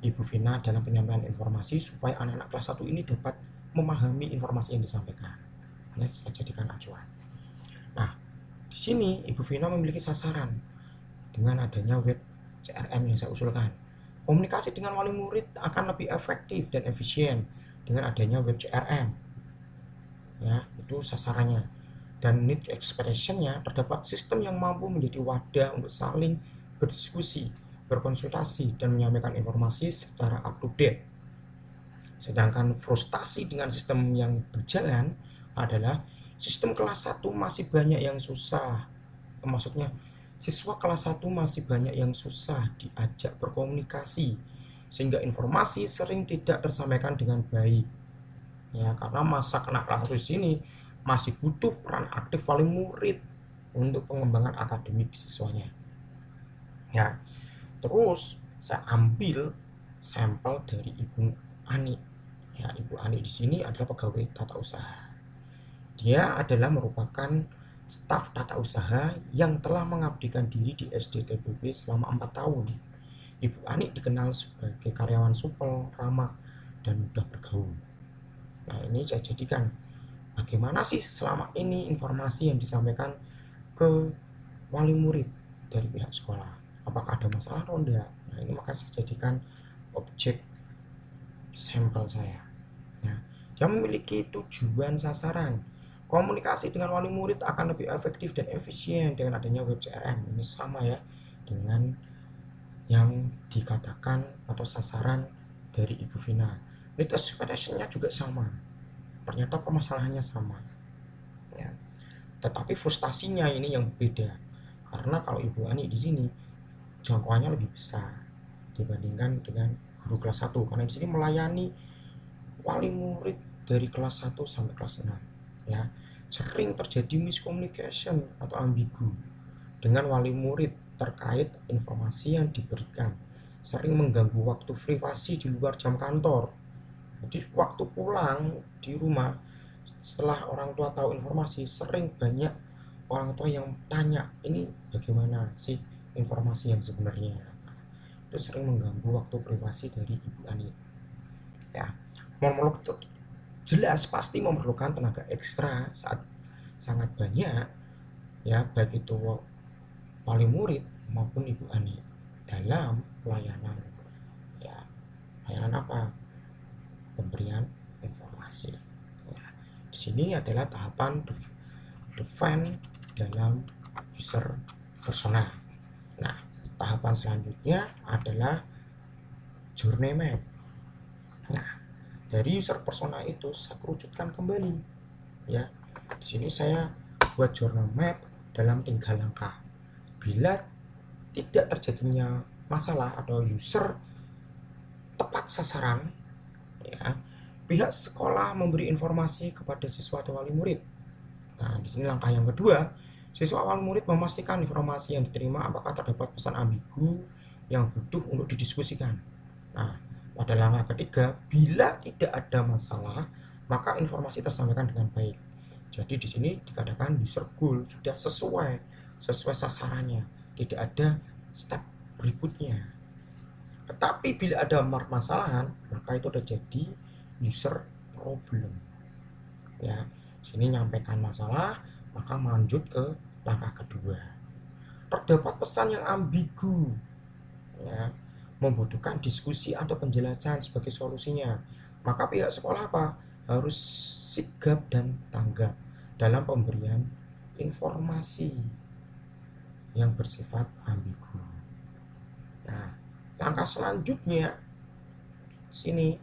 Ibu Vina dalam penyampaian informasi supaya anak-anak kelas 1 ini dapat memahami informasi yang disampaikan. Ini saya jadikan acuan. Nah, di sini Ibu Vina memiliki sasaran dengan adanya web CRM yang saya usulkan. Komunikasi dengan wali murid akan lebih efektif dan efisien dengan adanya web CRM. Ya, itu sasarannya. Dan need expectation-nya terdapat sistem yang mampu menjadi wadah untuk saling berdiskusi, berkonsultasi, dan menyampaikan informasi secara up to date. Sedangkan frustasi dengan sistem yang berjalan adalah sistem kelas 1 masih banyak yang susah. Maksudnya siswa kelas 1 masih banyak yang susah diajak berkomunikasi sehingga informasi sering tidak tersampaikan dengan baik. Ya, karena masa kena kelas 1 di sini masih butuh peran aktif wali murid untuk pengembangan akademik siswanya. Ya, terus saya ambil sampel dari Ibu Ani. Ya, Ibu Ani di sini adalah pegawai tata usaha. Dia adalah merupakan staf tata usaha yang telah mengabdikan diri di SDTBB selama 4 tahun. Ibu Ani dikenal sebagai karyawan supel, ramah, dan mudah bergaul. Nah, ini saya jadikan bagaimana sih selama ini informasi yang disampaikan ke wali murid dari pihak sekolah. Apakah ada masalah atau enggak? Nah, ini maka saya jadikan objek sampel saya. Nah, dia memiliki tujuan sasaran. Komunikasi dengan wali murid akan lebih efektif dan efisien dengan adanya web CRM. Ini sama ya dengan yang dikatakan atau sasaran dari Ibu Vina. Need expectation-nya juga sama. Ternyata permasalahannya sama. Ya. Tetapi frustasinya ini yang berbeda. Karena kalau Ibu Ani di sini jangkauannya lebih besar dibandingkan dengan guru kelas 1 karena di sini melayani wali murid dari kelas 1 sampai kelas 6. Ya, sering terjadi miscommunication atau ambigu dengan wali murid terkait informasi yang diberikan, sering mengganggu waktu privasi di luar jam kantor. Jadi waktu pulang di rumah setelah orang tua tahu informasi, sering banyak orang tua yang tanya, ini bagaimana sih informasi yang sebenarnya. Itu sering mengganggu waktu privasi dari Ibu Ani. Ya, monolog itu jelas pasti memerlukan tenaga ekstra saat sangat banyak ya, baik itu wali murid maupun Ibu Ani dalam pelayanan. Ya, pelayanan apa? Pemberian informasi. Nah, di sini adalah tahapan define dalam user persona. Nah, tahapan selanjutnya adalah journey map. Nah, dari user persona itu saya kerucutkan kembali. Ya, di sini saya buat journey map dalam 3 langkah. Bila tidak terjadinya masalah atau user tepat sasaran, ya, pihak sekolah memberi informasi kepada siswa atau wali murid. Nah, di sini langkah yang kedua, siswa wali murid memastikan informasi yang diterima apakah terdapat pesan ambigu yang butuh untuk didiskusikan. Nah, pada langkah ketiga, bila tidak ada masalah, maka informasi tersampaikan dengan baik. Jadi di sini dikatakan user goal sudah sesuai sasarannya, tidak ada step berikutnya. Tetapi bila ada permasalahan, maka itu terjadi user problem. Ya, sini nyampaikan masalah, maka lanjut ke langkah kedua. Terdapat pesan yang ambigu, ya, membutuhkan diskusi atau penjelasan sebagai solusinya, maka pihak sekolah apa? Harus sigap dan tanggap dalam pemberian informasi yang bersifat ambigu. Nah, langkah selanjutnya sini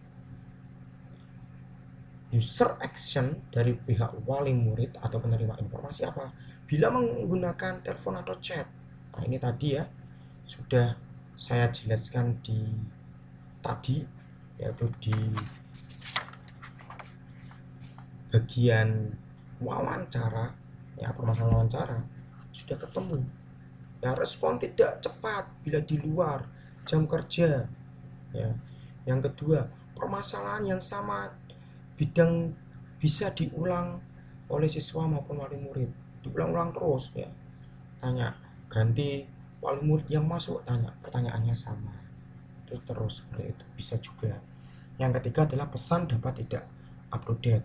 user action dari pihak wali murid atau penerima informasi apa? Bila menggunakan telepon atau chat. Nah, ini tadi ya sudah saya jelaskan di tadi, yaitu di bagian wawancara, ya, permasalahan wawancara sudah ketemu. Ya, respon tidak cepat bila di luar jam kerja. Ya. Yang kedua, permasalahan yang sama bidang bisa diulang oleh siswa maupun wali murid. Diulang-ulang terus ya. Tanya, ganti wali murid yang masuk, tanya, pertanyaannya sama. Terus seperti itu bisa juga. Yang ketiga adalah pesan dapat tidak up to date.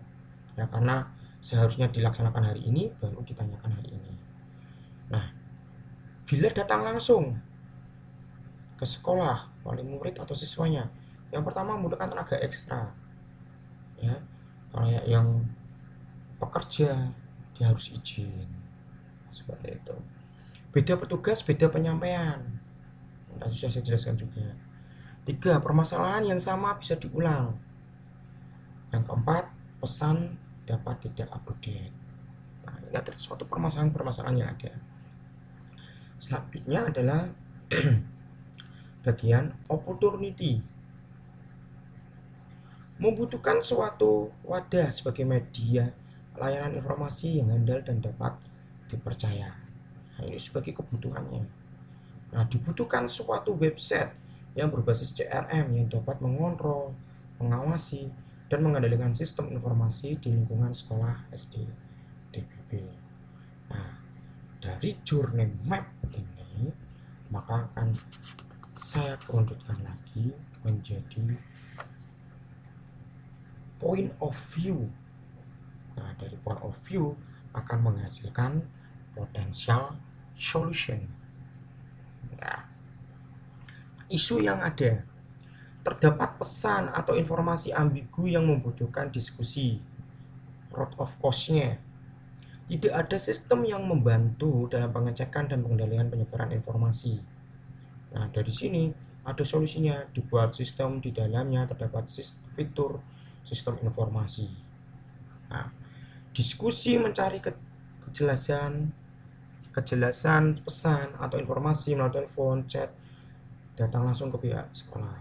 Ya, karena seharusnya dilaksanakan hari ini baru ditanyakan hari ini. Nah, bila datang langsung ke sekolah wali murid atau siswanya. Yang pertama, membutuhkan tenaga ekstra, ya, kayak yang pekerja dia harus izin, seperti itu. Beda petugas, beda penyampaian. Tadi sudah saya jelaskan juga. 3, permasalahan yang sama bisa diulang. Yang keempat, pesan dapat tidak update. Nah, ini ada suatu permasalahan yang ada. Selanjutnya adalah bagian opportunity. Membutuhkan suatu wadah sebagai media layanan informasi yang handal dan dapat dipercaya. Nah, ini sebagai kebutuhannya. Nah, dibutuhkan suatu website yang berbasis CRM yang dapat mengontrol, mengawasi, dan mengendalikan sistem informasi di lingkungan sekolah SD DBB. Nah, dari journey map ini, maka akan saya kerundutkan lagi menjadi point of view. Nah, dari point of view akan menghasilkan potential solution. Nah, isu yang ada, terdapat pesan atau informasi ambigu yang membutuhkan diskusi. Root of cause-nya, tidak ada sistem yang membantu dalam pengecekan dan pengendalian penyebaran informasi. Nah, dari sini ada solusinya, dibuat sistem di dalamnya terdapat fitur sistem informasi. Nah, diskusi mencari kejelasan pesan atau informasi melalui telepon, chat, datang langsung ke pihak sekolah,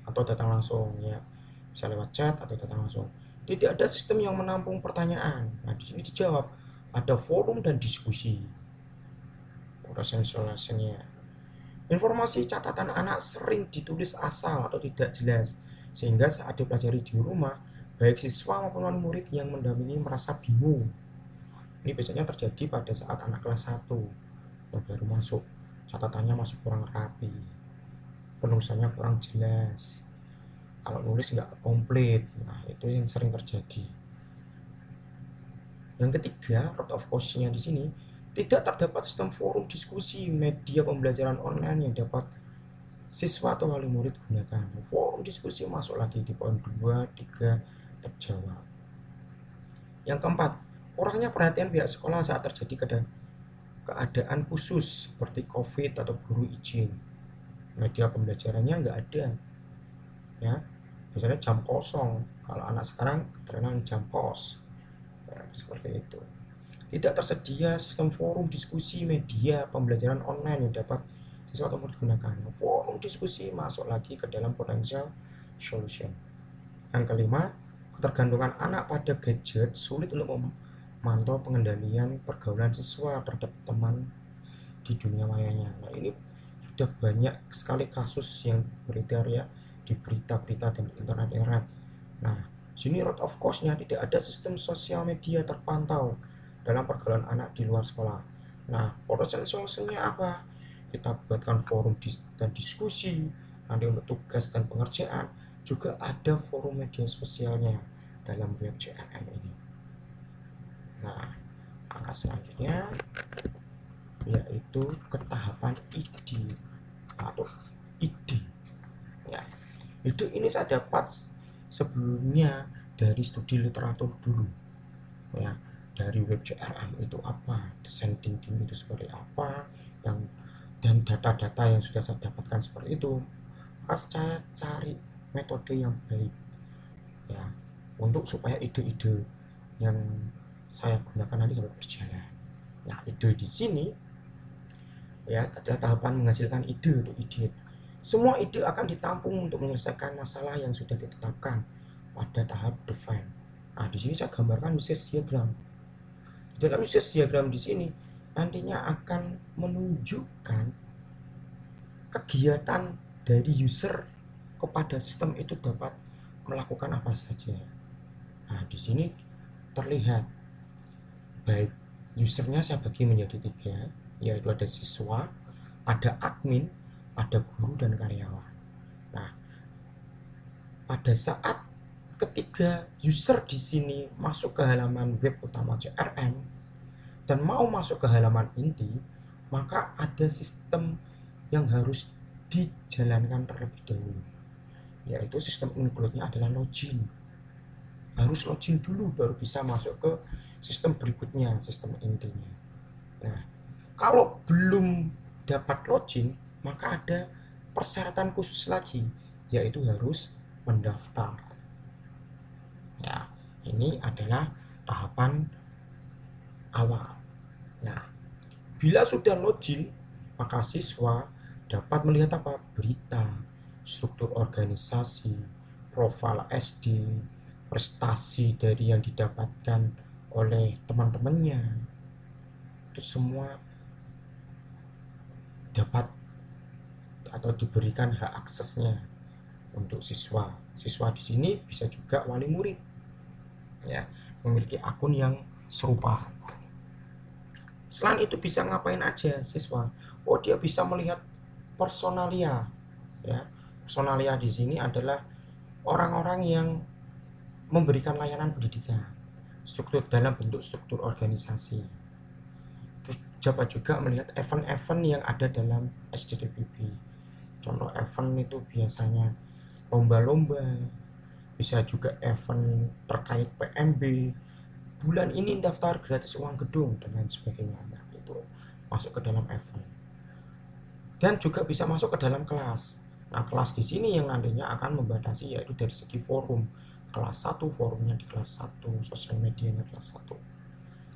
atau datang langsung, ya, bisa lewat chat atau datang langsung. Tidak ada sistem yang menampung pertanyaan. Nah, di sini dijawab, ada forum dan diskusi. Proses-prosesnya. Informasi catatan anak sering ditulis asal atau tidak jelas, sehingga saat dipelajari di rumah, baik siswa maupun wali murid yang mendampingi merasa bingung. Ini biasanya terjadi pada saat anak kelas 1 yang baru masuk, catatannya masih kurang rapi, penulisannya kurang jelas, kalau nulis nggak komplit. Nah, itu yang sering terjadi. Yang ketiga, root of cause-nya di sini, tidak terdapat sistem forum diskusi media pembelajaran online yang dapat siswa atau wali murid gunakan. Forum diskusi masuk lagi di poin 2, 3 terjawab. Yang keempat, kurangnya perhatian pihak sekolah saat terjadi keadaan khusus seperti COVID atau guru izin. Media pembelajarannya nggak ada, ya, biasanya jam kosong. Kalau anak sekarang terkenal jam kos, ya, seperti itu. Tidak tersedia sistem forum diskusi media pembelajaran online yang dapat siswa atau murid gunakan. Forum diskusi masuk lagi ke dalam potential solution. Yang kelima, ketergantungan anak pada gadget sulit untuk memantau pengendalian pergaulan siswa terhadap teman di dunia mayanya. Nah, ini sudah banyak sekali kasus yang beredar, ya, di berita-berita dan internet. Nah, sini root of cause-nya, tidak ada sistem sosial media terpantau dalam pergaulan anak di luar sekolah. Nah, potential solution-nya apa? Kita buatkan forum dan diskusi. Nanti untuk tugas dan pengerjaan juga ada forum media sosialnya dalam web CRM ini. Nah, angka selanjutnya yaitu ketahapan ide atau ide. Ya, ide ini saya dapat sebelumnya dari studi literatur dulu, ya, dari web CRM itu apa, design thinking itu seperti apa, dan data-data yang sudah saya dapatkan seperti itu. Maka saya cari metode yang baik, ya, untuk supaya ide-ide yang saya gunakan nanti dapat berjalan. Nah, ide di sini, ya, adalah tahapan menghasilkan ide untuk ide. Semua ide akan ditampung untuk menyelesaikan masalah yang sudah ditetapkan pada tahap define. Nah, di sini saya gambarkan usage diagram. Di dalam usage diagram di sini nantinya akan menunjukkan kegiatan dari user kepada sistem itu dapat melakukan apa saja. Nah, di sini terlihat baik usernya saya bagi menjadi 3, yaitu ada siswa, ada admin, ada guru dan karyawan. Nah, pada saat ketiga user di sini masuk ke halaman web utama CRM dan mau masuk ke halaman inti, maka ada sistem yang harus dijalankan terlebih dahulu, yaitu sistem include-nya adalah login. Harus login dulu baru bisa masuk ke sistem berikutnya, sistem intinya. Nah, kalau belum dapat login, maka ada persyaratan khusus lagi, yaitu harus mendaftar. Ya, ini adalah tahapan awal. Nah, bila sudah login, maka siswa dapat melihat apa? Berita, struktur organisasi, profil SD, prestasi dari yang didapatkan oleh teman-temannya. Itu semua dapat atau diberikan hak aksesnya untuk siswa. Siswa di sini bisa juga wali murid, ya, memiliki akun yang serupa. Selain itu bisa ngapain aja siswa? Oh, dia bisa melihat personalia, ya. Personalia di sini adalah orang-orang yang memberikan layanan pendidikan, struktur dalam bentuk struktur organisasi. Terus dapat juga melihat event-event yang ada dalam SDDPB. Contoh event itu biasanya lomba-lomba, bisa juga event terkait PMB, bulan ini daftar gratis uang gedung dan lain sebagainya. Nah, itu masuk ke dalam event. Dan juga bisa masuk ke dalam kelas. Nah, kelas di sini yang nantinya akan membatasi yaitu dari segi forum. Kelas 1 forumnya di kelas 1, sosial medianya kelas 1.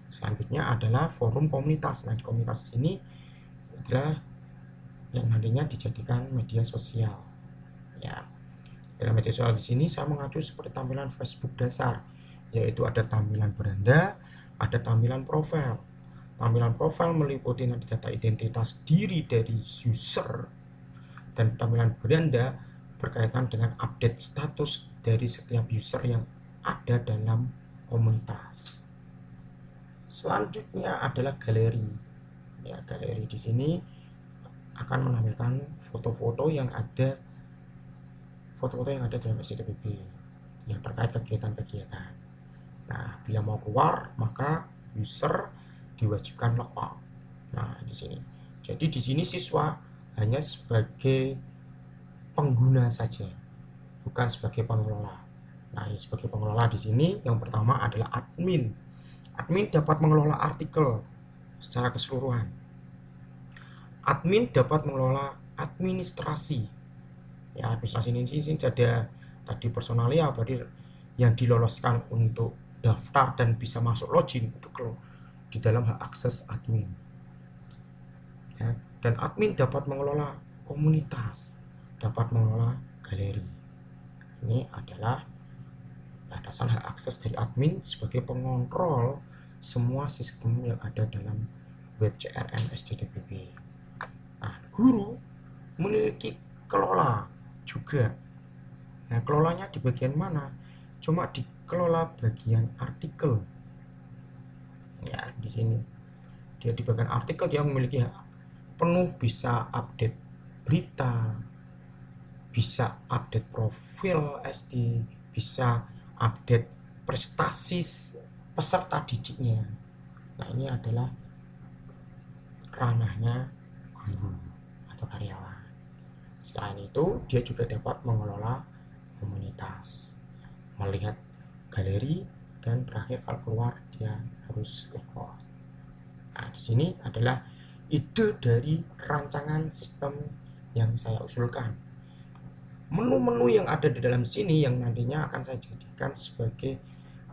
Selanjutnya adalah forum komunitas. Nah, di komunitas ini adalah yang nantinya dijadikan media sosial. Ya, dalam media sosial di sini saya mengacu seperti tampilan Facebook dasar, yaitu ada tampilan beranda, ada tampilan profil. Tampilan profil meliputi data identitas diri dari user, dan tampilan beranda berkaitan dengan update status dari setiap user yang ada dalam komunitas. Selanjutnya adalah galeri. Ya, galeri di sini akan menampilkan foto-foto yang ada dalam SDPB yang terkait kegiatan-kegiatan. Nah, bila mau keluar maka user diwajibkan logout. Nah, di sini. Jadi di sini siswa hanya sebagai pengguna saja, bukan sebagai pengelola. Nah, sebagai pengelola di sini yang pertama adalah admin. Admin dapat mengelola artikel secara keseluruhan. Admin dapat mengelola administrasi. Ya, administrasi ini ada tadi personalia, berarti yang diloloskan untuk daftar dan bisa masuk login itu di dalam hak akses admin. Ya, dan admin dapat mengelola komunitas, dapat mengelola galeri. Ini adalah batasan hak akses dari admin sebagai pengontrol semua sistem yang ada dalam web CRM SDDPB. Nah, guru memiliki kelola juga. Nah, kelolanya di bagian mana? Cuma dikelola bagian artikel. Ya, di sini. Dia di bagian artikel dia memiliki hak penuh, bisa update berita, bisa update profil SD, bisa update prestasi peserta didiknya. Nah, ini adalah ranahnya guru atau karyawan. Selain itu, dia juga dapat mengelola komunitas, melihat galeri, dan terakhir kalau keluar dia harus logout. Nah, di sini adalah ide dari rancangan sistem yang saya usulkan. Menu-menu yang ada di dalam sini yang nantinya akan saya jadikan sebagai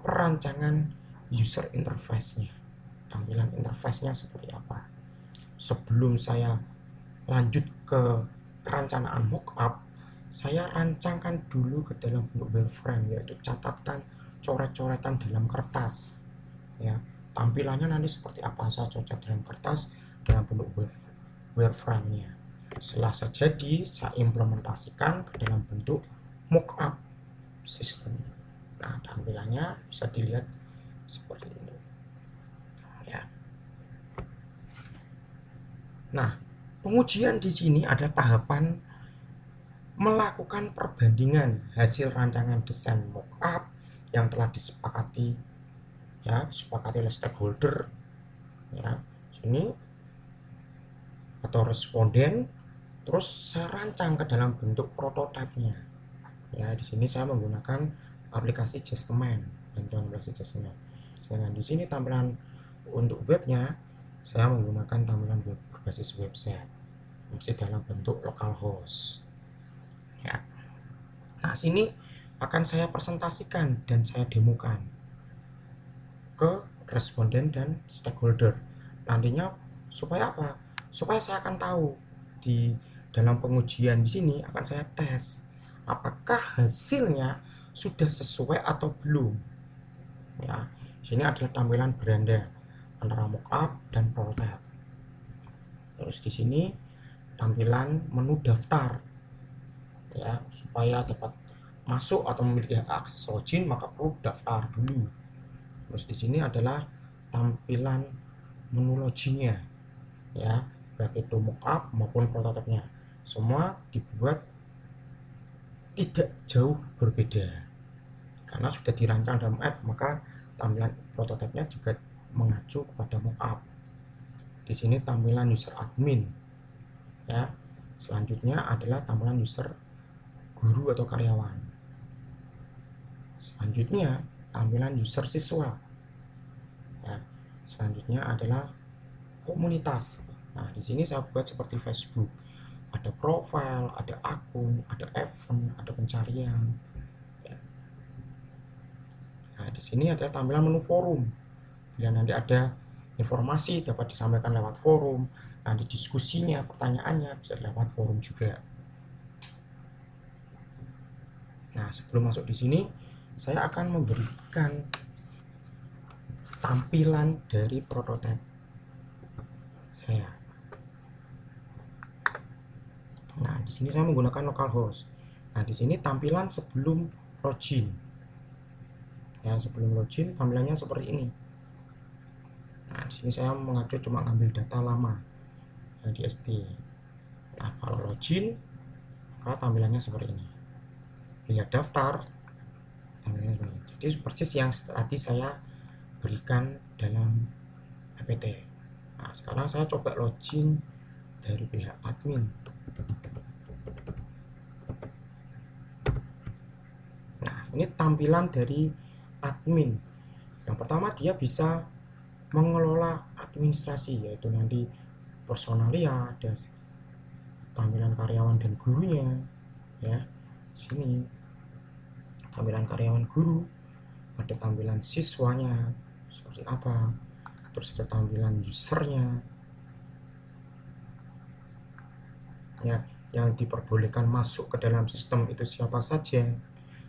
perancangan user interface-nya. Tampilan interface-nya seperti apa. Sebelum saya lanjut ke perencanaan mockup, saya rancangkan dulu ke dalam bentuk wireframe, yaitu catatan coret-coretan dalam kertas. Ya, tampilannya nanti seperti apa, saya coret dalam kertas dalam bentuk wireframe-nya. Setelah jadi, saya implementasikan ke dalam bentuk mockup sistem. Nah, tampilannya bisa dilihat seperti ini. Ya. Nah, pengujian di sini ada tahapan melakukan perbandingan hasil rancangan desain mockup yang telah disepakati oleh stakeholder, ya, sini atau responden, Terus saya rancang ke dalam bentuk prototipenya. Ya, di sini saya menggunakan aplikasi Justman, bantuan aplikasi Justman. Sedangkan di sini tampilan untuk webnya, saya menggunakan tampilan web berbasis website, masih dalam bentuk localhost. Ya. Nah, sini akan saya presentasikan dan saya demokan ke responden dan stakeholder. Nantinya supaya apa? Supaya saya akan tahu di dalam pengujian di sini akan saya tes apakah hasilnya sudah sesuai atau belum. Ya, sini adalah tampilan beranda antara mockup dan prototype. Terus di sini tampilan menu daftar, ya, supaya dapat masuk atau memiliki akses login maka perlu daftar dulu. Terus di sini adalah tampilan menu loginnya, ya, baik itu mockup maupun prototipenya, semua dibuat tidak jauh berbeda karena sudah dirancang dalam app, maka tampilan prototipenya juga mengacu kepada mockup. Di sini tampilan user admin, ya. Selanjutnya adalah tampilan user guru atau karyawan. Selanjutnya tampilan user siswa. Ya. Selanjutnya adalah komunitas. Nah, di sini saya buat seperti Facebook. Ada profile, ada akun, ada event, ada pencarian. Ya. Nah, di sini ada tampilan menu forum. Bila nanti ada informasi dapat disampaikan lewat forum, nanti diskusinya, pertanyaannya bisa lewat forum juga. Nah, sebelum masuk di sini, saya akan memberikan tampilan dari prototipe saya. Nah, di sini saya menggunakan localhost. Nah, di sini tampilan sebelum login. Ya, sebelum login tampilannya seperti ini. Nah, di sini saya mengacu cuma ngambil data lama yang di SD. Nah, kalau login, maka tampilannya seperti ini. Bila daftar, tampilannya seperti ini. Jadi persis yang tadi saya berikan dalam APT. Nah, sekarang saya coba login dari pihak admin. Nah, ini tampilan dari admin. Yang pertama, dia bisa mengelola administrasi, yaitu nanti personalia, ada tampilan karyawan dan gurunya, ya. Sini tampilan karyawan guru, ada tampilan siswanya seperti apa, terus ada tampilan usernya, ya, yang diperbolehkan masuk ke dalam sistem itu siapa saja,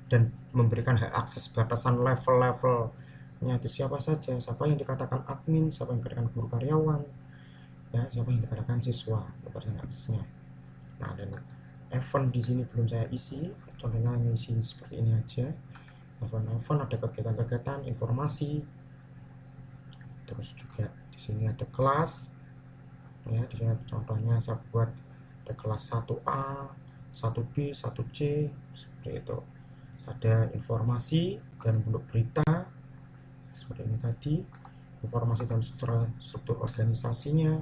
dan memberikan hak akses batasan level-levelnya itu siapa saja, siapa yang dikatakan admin, siapa yang dikatakan guru karyawan, ya, siapa yang dikatakan siswa, batasan aksesnya. Nah, dan event di sini belum saya isi, contohnya isi seperti ini aja. Event ada kegiatan-kegiatan, informasi, terus juga di sini ada kelas, ya. Di sini contohnya saya buat ada kelas 1A, 1B, 1C seperti itu. Ada informasi dan bentuk berita seperti ini tadi, informasi dan struktur organisasinya,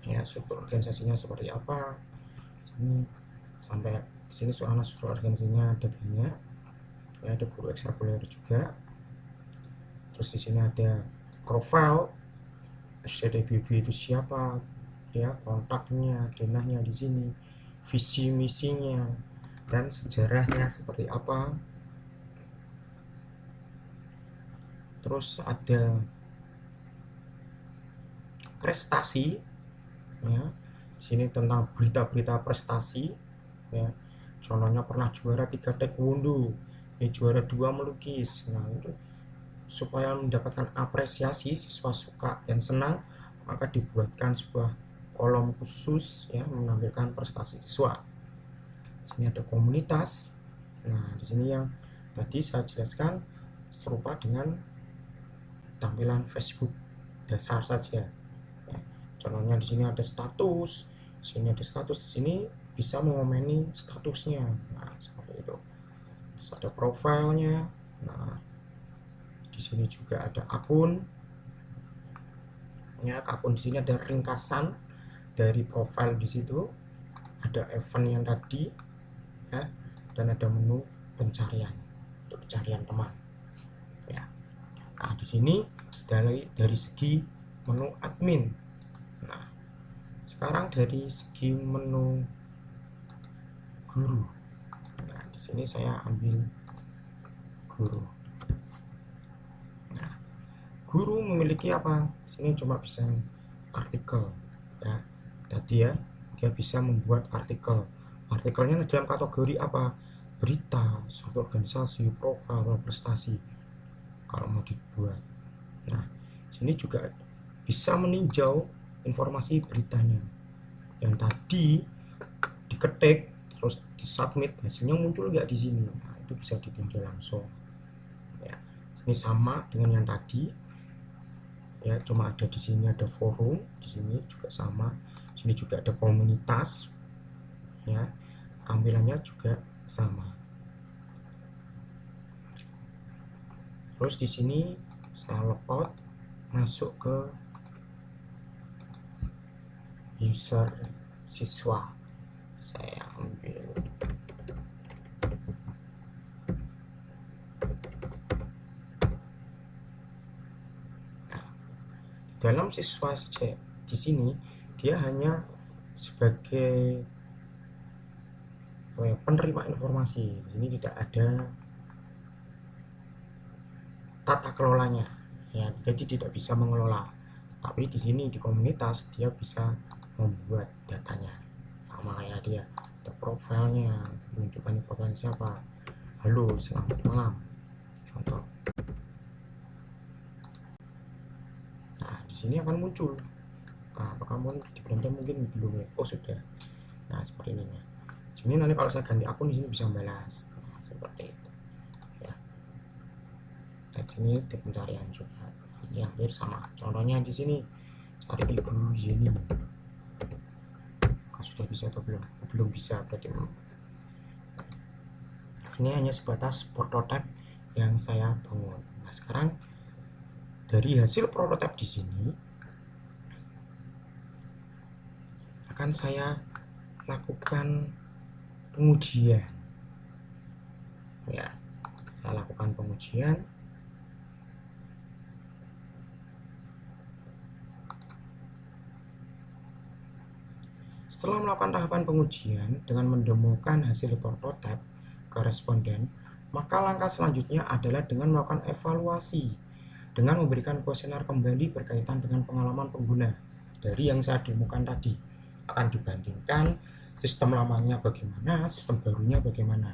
ya, struktur organisasinya seperti apa. Sini sampai di sini soalnya struktur organisasinya ada banyak, ya, ada guru ekstrakurikuler juga. Terus di sini ada profile SCDBB itu siapa, ya, kontaknya, denahnya di sini, visi misinya, dan sejarahnya seperti apa. Terus ada prestasi, ya, di sini tentang berita-berita prestasi, ya. Contohnya pernah juara 3 taekwondo, ini juara 2 melukis. Nah, itu supaya mendapatkan apresiasi, siswa suka dan senang, maka dibuatkan sebuah kolom khusus, ya, menampilkan prestasi siswa. Sini ada komunitas. Nah, di sini yang tadi saya jelaskan serupa dengan tampilan Facebook dasar saja. Ya, contohnya di sini ada status, di sini ada status, di sini bisa mengomeni statusnya. Nah, seperti itu. Terus ada profilnya. Nah, di sini juga ada akun. Ya, kalaupun di sini ada ringkasan dari profil di situ, ada event yang tadi, ya, dan ada menu pencarian untuk pencarian teman. Ya, nah di sini dari segi menu admin. Nah, sekarang dari segi menu guru. Nah, di sini saya ambil guru. Nah, guru memiliki apa? Sini cuma bisa artikel, ya. Tadi ya, dia bisa membuat artikel. Artikelnya dalam kategori apa? Berita, suatu organisasi, profil, prestasi. Kalau mau dibuat. Nah, sini juga bisa meninjau informasi beritanya. Yang tadi diketik terus disubmit, hasilnya muncul nggak di sini. Nah, itu bisa ditinjau langsung. Ya, ini sama dengan yang tadi. Ya, cuma ada di sini ada forum, di sini juga sama. Di sini juga ada komunitas. Ya, tampilannya juga sama. Terus di sini saya logout, masuk ke user siswa. Saya ambil dalam siswa saja. Di sini dia hanya sebagai penerima informasi. Di sini tidak ada tata kelolanya, ya, jadi tidak bisa mengelola. Tapi di sini di komunitas dia bisa membuat datanya. Sama kayak dia ada profilnya, menunjukkan profil siapa. Halo, selamat malam. Contoh. Nah, di sini akan muncul. Nah, apakah di Blender mungkin belum ya? Oh, sudah. Nah, seperti ini ya. Sini nanti kalau saya ganti akun di sini bisa membalas. Nah, seperti itu. Ya. Nah, sini di pencarian juga. Ini hampir sama. Contohnya di sini cari Ibu Jenny. Apakah sudah bisa atau belum? Belum bisa berarti. Sini hanya sebatas prototipe yang saya bangun. Nah, sekarang dari hasil prototipe di sini akan saya lakukan pengujian. Ya, saya lakukan pengujian. Setelah melakukan tahapan pengujian dengan mendemokan hasil prototipe ke responden, maka langkah selanjutnya adalah dengan melakukan evaluasi dengan memberikan kuesioner kembali berkaitan dengan pengalaman pengguna dari yang saya demokan tadi. Akan dibandingkan sistem lamanya bagaimana, sistem barunya bagaimana.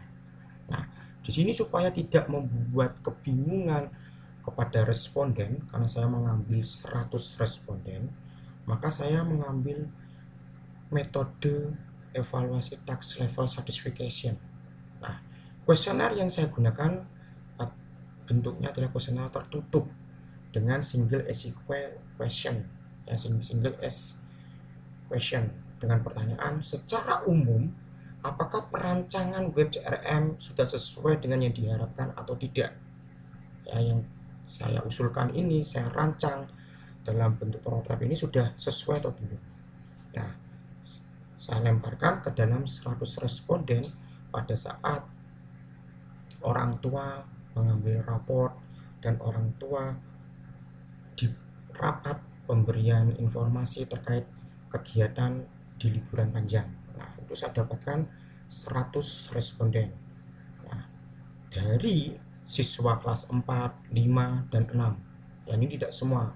Nah, di sini supaya tidak membuat kebingungan kepada responden, karena saya mengambil 100 responden, maka saya mengambil metode evaluasi task level satisfaction. Nah, kuesioner yang saya gunakan bentuknya adalah kuesioner tertutup dengan single SQL question, ya, single S question dengan pertanyaan secara umum, apakah perancangan web CRM sudah sesuai dengan yang diharapkan atau tidak. Ya, yang saya usulkan ini, saya rancang dalam bentuk prototipe ini sudah sesuai atau belum. Nah, saya lemparkan ke dalam 100 responden pada saat orang tua mengambil raport dan orang tua di rapat pemberian informasi terkait kegiatan di liburan panjang. Nah, itu saya dapatkan 100 responden. Nah, dari siswa kelas 4, 5, dan 6. Ya, ini tidak semua.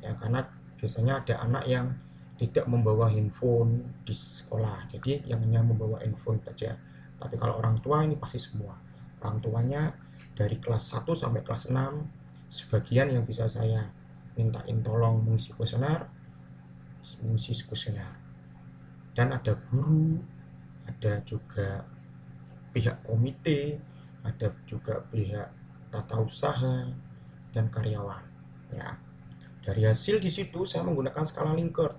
Ya, karena biasanya ada anak yang tidak membawa handphone di sekolah, jadi yang hanya membawa handphone saja. Tapi kalau orang tua ini pasti semua. Orang tuanya dari kelas 1 sampai kelas 6, sebagian yang bisa saya mintain tolong mengisi kuesioner, dan ada guru, ada juga pihak komite, ada juga pihak tata usaha dan karyawan. Ya, dari hasil di situ saya menggunakan skala Likert.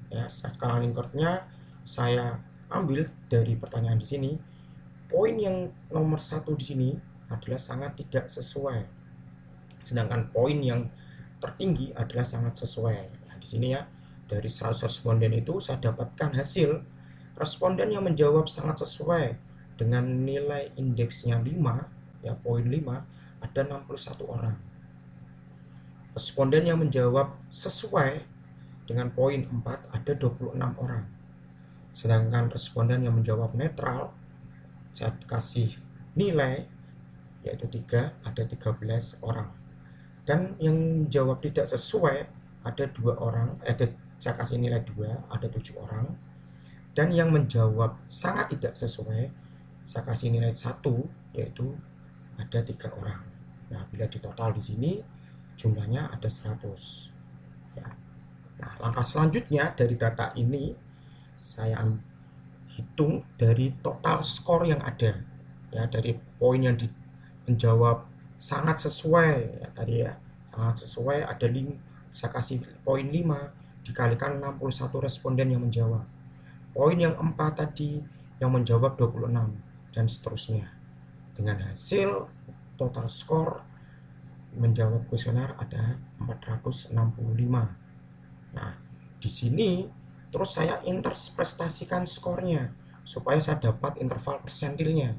Ya, skala Likertnya saya ambil dari pertanyaan di sini. Poin yang nomor 1 di sini adalah sangat tidak sesuai. Sedangkan poin yang tertinggi adalah sangat sesuai. Nah, di sini ya, dari 100 responden itu saya dapatkan hasil responden yang menjawab sangat sesuai dengan nilai indeksnya 5, ya poin 5, ada 61 orang. Responden yang menjawab sesuai dengan poin 4 ada 26 orang. Sedangkan responden yang menjawab netral, saya kasih nilai yaitu 3, ada 13 orang. Dan yang menjawab tidak sesuai ada 2 orang, saya kasih nilai 2, ada 7 orang. Dan yang menjawab sangat tidak sesuai, saya kasih nilai 1, yaitu ada 3 orang. Nah, bila ditotal di sini jumlahnya ada 100. Ya. Nah, langkah selanjutnya dari data ini saya hitung dari total skor yang ada, ya, dari poin yang menjawab sangat sesuai, ya tadi ya, sangat sesuai ada 5, saya kasih poin 5 dikalikan 61 responden yang menjawab. Poin yang 4 tadi yang menjawab 26 dan seterusnya. Dengan hasil total skor menjawab kuesioner ada 465. Nah, di sini terus saya interpretasikan skornya supaya saya dapat interval persentilnya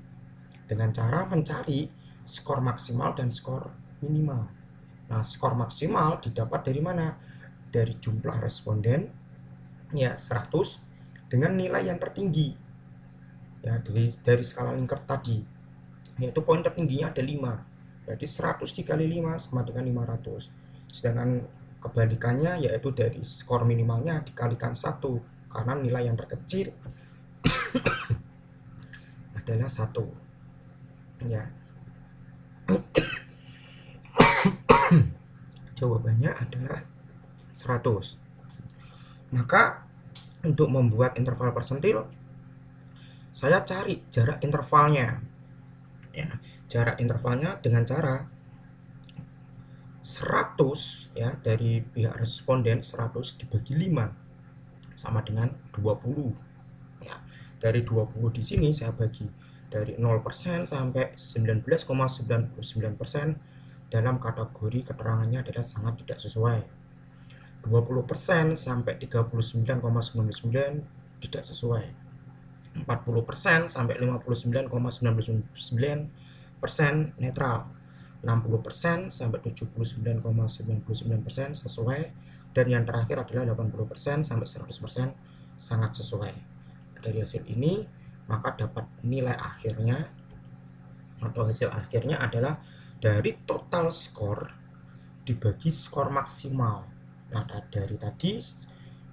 dengan cara mencari skor maksimal dan skor minimal. Nah, skor maksimal didapat dari mana? Dari jumlah responden, ya 100 dengan nilai yang tertinggi, ya dari skala Likert tadi, yaitu poin tertingginya ada 5. Jadi 100 dikali 5 sama dengan 500. Sedangkan kebalikannya yaitu dari skor minimalnya dikalikan 1, karena nilai yang terkecil adalah 1. Ya. Jawabannya adalah 100. Maka untuk membuat interval persentil, saya cari jarak intervalnya. Ya, jarak intervalnya dengan cara 100, ya, dari pihak responden 100 dibagi 5 sama dengan 20. Ya, dari 20 di sini saya bagi dari 0% sampai 19,99% dalam kategori keterangannya adalah sangat tidak sesuai. 20% sampai 39,99 tidak sesuai. 40% sampai 59,99% netral. 60% sampai 79,99% sesuai, dan yang terakhir adalah 80% sampai 100% sangat sesuai. Dari hasil ini maka dapat nilai akhirnya atau hasil akhirnya adalah dari total skor dibagi skor maksimal. Nah, dari tadi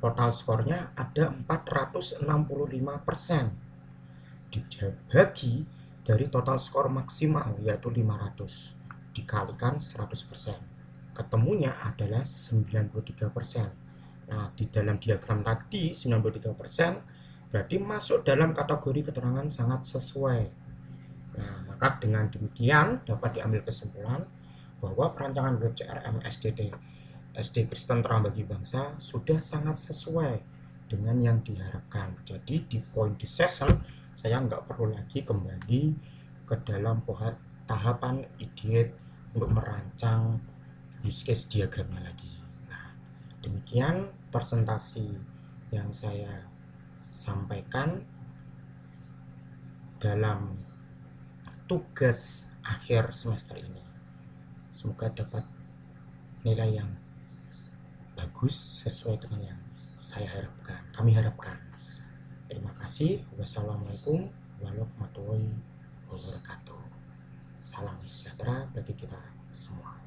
total skornya ada 465%, dibagi dari total skor maksimal yaitu 500 dikalikan 100%, ketemunya adalah 93%. Nah, di dalam diagram tadi 93% berarti masuk dalam kategori keterangan sangat sesuai. Nah, maka dengan demikian dapat diambil kesimpulan bahwa perancangan web CRM SD Kristen Terang Bagi Bangsa sudah sangat sesuai dengan yang diharapkan. Jadi di point decision saya nggak perlu lagi kembali ke dalam tahapan ideate untuk merancang use case diagramnya lagi. Nah, demikian presentasi yang saya sampaikan dalam tugas akhir semester ini. Semoga dapat nilai yang bagus sesuai dengan yang kami harapkan. Terima kasih. Wassalamualaikum warahmatullahi wabarakatuh. Salam sejahtera bagi kita semua.